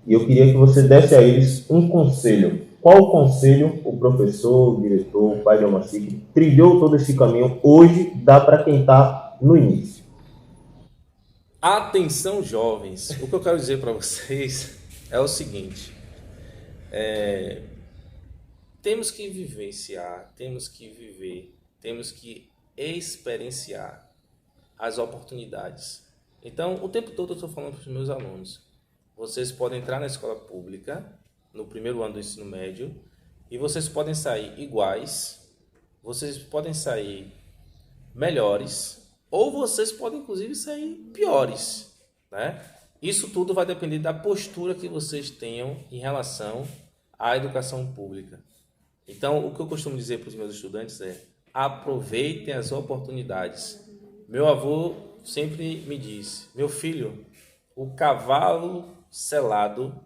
[SPEAKER 1] E eu queria que você desse a eles um conselho. Qual conselho o professor, o diretor, o pai de uma que trilhou todo esse caminho hoje dá para quem está no início?
[SPEAKER 2] Atenção, jovens! O que eu quero dizer para vocês é o seguinte: temos que vivenciar, temos que viver, temos que experienciar as oportunidades. Então, o tempo todo eu estou falando para os meus alunos: vocês podem entrar na escola pública no primeiro ano do ensino médio e vocês podem sair iguais, vocês podem sair melhores ou vocês podem inclusive sair piores, né? Isso tudo vai depender da postura que vocês tenham em relação à educação pública. Então, o que eu costumo dizer para os meus estudantes é: aproveitem as oportunidades. Meu avô sempre me disse: meu filho, o cavalo selado,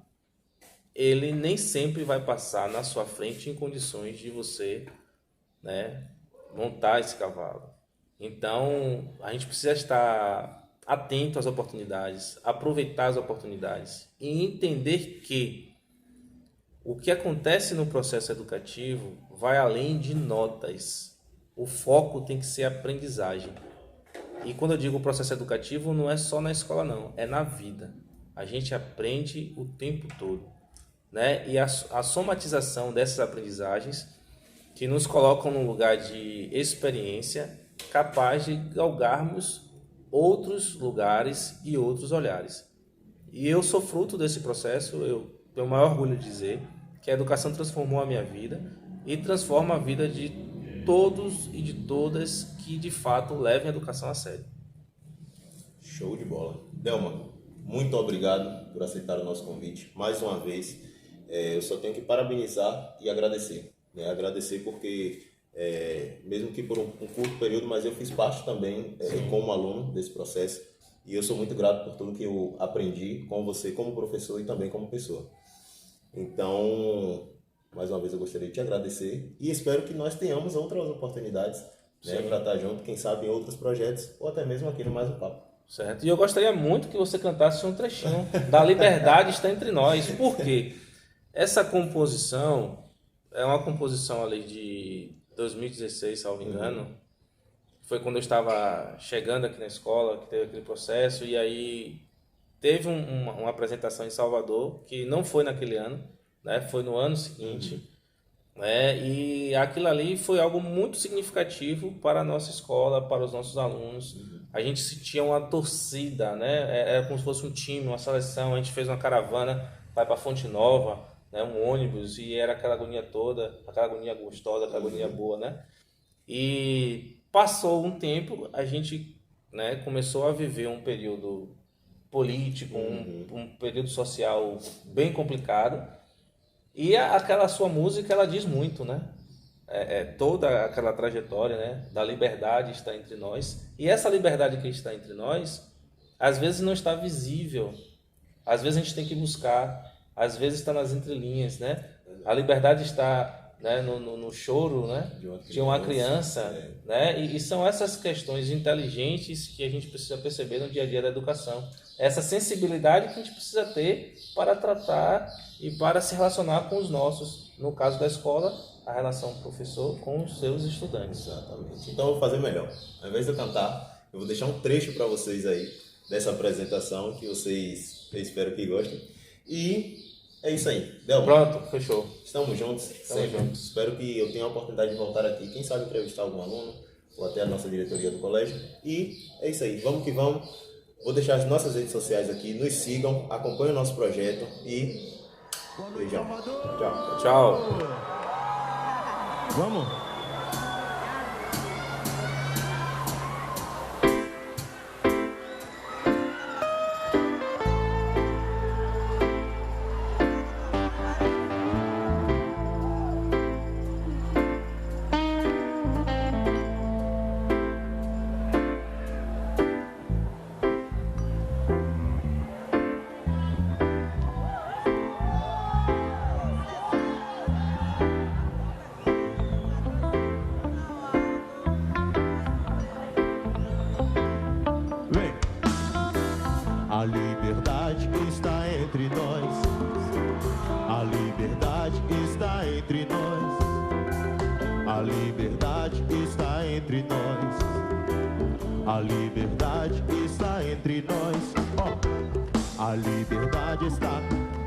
[SPEAKER 2] ele nem sempre vai passar na sua frente em condições de você, né, montar esse cavalo. Então, a gente precisa estar atento às oportunidades, aproveitar as oportunidades e entender que o que acontece no processo educativo vai além de notas. O foco tem que ser a aprendizagem. E quando eu digo processo educativo, não é só na escola, não, é na vida. A gente aprende o tempo todo, né? E a somatização dessas aprendizagens que nos colocam num lugar de experiência capaz de galgarmos outros lugares e outros olhares. E eu sou fruto desse processo. Eu tenho o maior orgulho de dizer que a educação transformou a minha vida e transforma a vida de todos e de todas que de fato levem a educação a sério.
[SPEAKER 1] Show de bola. Delma, muito obrigado por aceitar o nosso convite. Mais uma vez, eu só tenho que parabenizar e agradecer. Né? Agradecer porque, mesmo que por um curto período, mas eu fiz parte também como aluno desse processo. E eu sou muito grato por tudo que eu aprendi com você como professor e também como pessoa. Então, mais uma vez eu gostaria de te agradecer e espero que nós tenhamos outras oportunidades, né, para estar junto, quem sabe em outros projetos ou até mesmo aqui no Mais um Papo.
[SPEAKER 2] Certo. E eu gostaria muito que você cantasse um trechinho da Liberdade Está Entre Nós. Por quê? Essa composição é uma composição ali de 2016, salvo engano. Foi quando eu estava chegando aqui na escola, que teve aquele processo, e aí teve uma apresentação em Salvador, que não foi naquele ano, né? Foi no ano seguinte. Né? E aquilo ali foi algo muito significativo para a nossa escola, para os nossos alunos. A gente sentia uma torcida, né? Era como se fosse um time, uma seleção. A gente fez uma caravana, vai para Fonte Nova, né? Um ônibus, e era aquela agonia toda, aquela agonia gostosa, aquela agonia boa, né? E passou um tempo, a gente, né, começou a viver um período político, um período social bem complicado. E aquela sua música, ela diz muito, né? Toda aquela trajetória, né, da liberdade está entre nós. E essa liberdade que está entre nós, às vezes não está visível. Às vezes a gente tem que buscar. Às vezes está nas entrelinhas, né? A liberdade está, né, no choro, né, de uma criança, né? E são essas questões inteligentes que a gente precisa perceber no dia a dia da educação. Essa sensibilidade que a gente precisa ter para tratar e para se relacionar com os nossos, no caso da escola, a relação professor com os seus estudantes.
[SPEAKER 1] Exatamente. Então eu vou fazer melhor. Ao invés de eu cantar, eu vou deixar um trecho para vocês aí dessa apresentação que vocês, eu espero que gostem. E é isso aí. Delma,
[SPEAKER 2] Pronto, fechou.
[SPEAKER 1] Estamos juntos.
[SPEAKER 2] Estamos juntos.
[SPEAKER 1] Espero que eu tenha a oportunidade de voltar aqui, quem sabe entrevistar algum aluno ou até a nossa diretoria do colégio. E é isso aí. Vamos que vamos. Vou deixar as nossas redes sociais aqui. Nos sigam, acompanhem o nosso projeto e beijão. Tchau.
[SPEAKER 2] Tchau.
[SPEAKER 1] Vamos? A liberdade está entre nós. A liberdade está entre nós. A liberdade está entre nós. A liberdade está entre nós. Oh. A liberdade está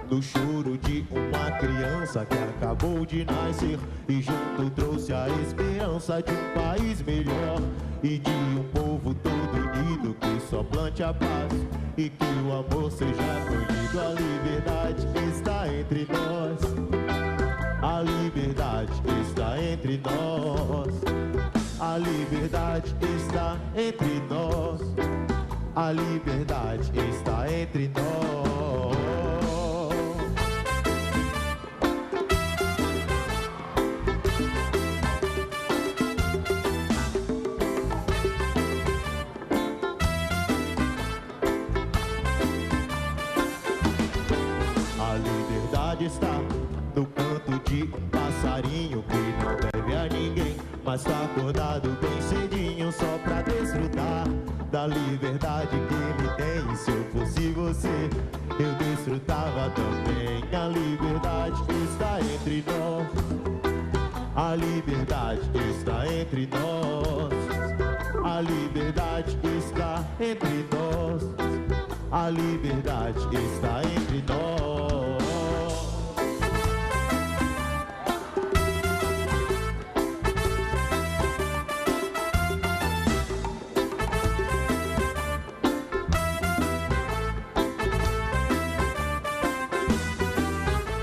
[SPEAKER 1] no choro de uma criança que acabou de nascer e junto trouxe a esperança de um país melhor e de um povo todo unido que só plante a paz e que o amor seja colhido. A liberdade está entre nós. A liberdade está entre nós. A liberdade está entre nós. A liberdade está entre nós. Está no canto de um passarinho que não deve a ninguém, mas tá acordado bem cedinho só pra desfrutar da liberdade que ele tem. E se eu fosse você, eu desfrutava também. A liberdade está entre nós. A liberdade está entre nós. A liberdade está entre nós. A liberdade está entre nós.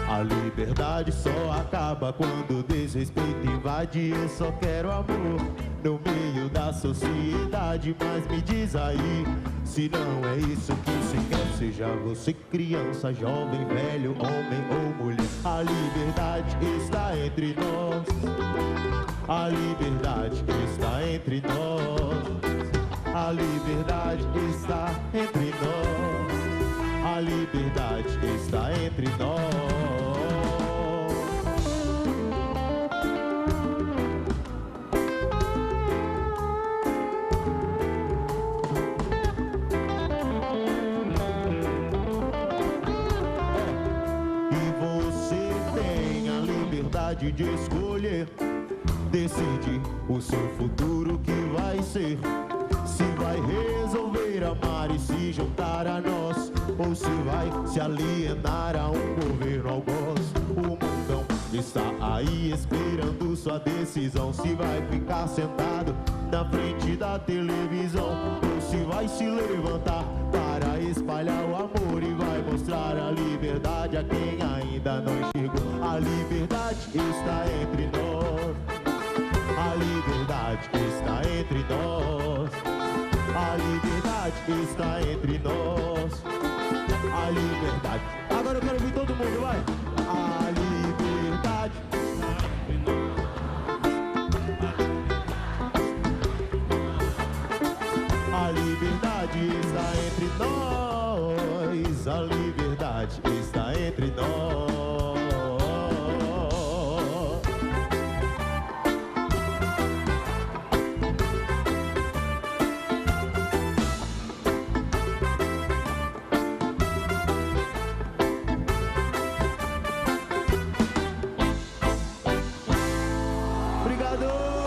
[SPEAKER 1] A liberdade só acaba quando o desrespeito invade. Eu só quero amor no meio da sociedade. Mas me diz aí, se não é isso que você quer, seja você criança, jovem, velho, homem ou mulher. A liberdade está entre nós. A liberdade está entre nós. A liberdade está entre nós. A liberdade está entre nós. De escolher, decidir o seu futuro que vai ser. Se vai resolver amar e se juntar a nós, ou se vai se alienar a um governo algoz. O mundão está aí esperando sua decisão. Se vai ficar sentado na frente da televisão, ou se vai se levantar para espalhar o amor e vai mostrar a liberdade a quem ainda não chegou. A liberdade está entre nós. A liberdade está entre nós. A liberdade está entre nós. A liberdade. Agora eu quero ouvir todo mundo, vai. A liberdade está entre nós. A liberdade está entre nós. A liberdade está entre nós. Obrigado!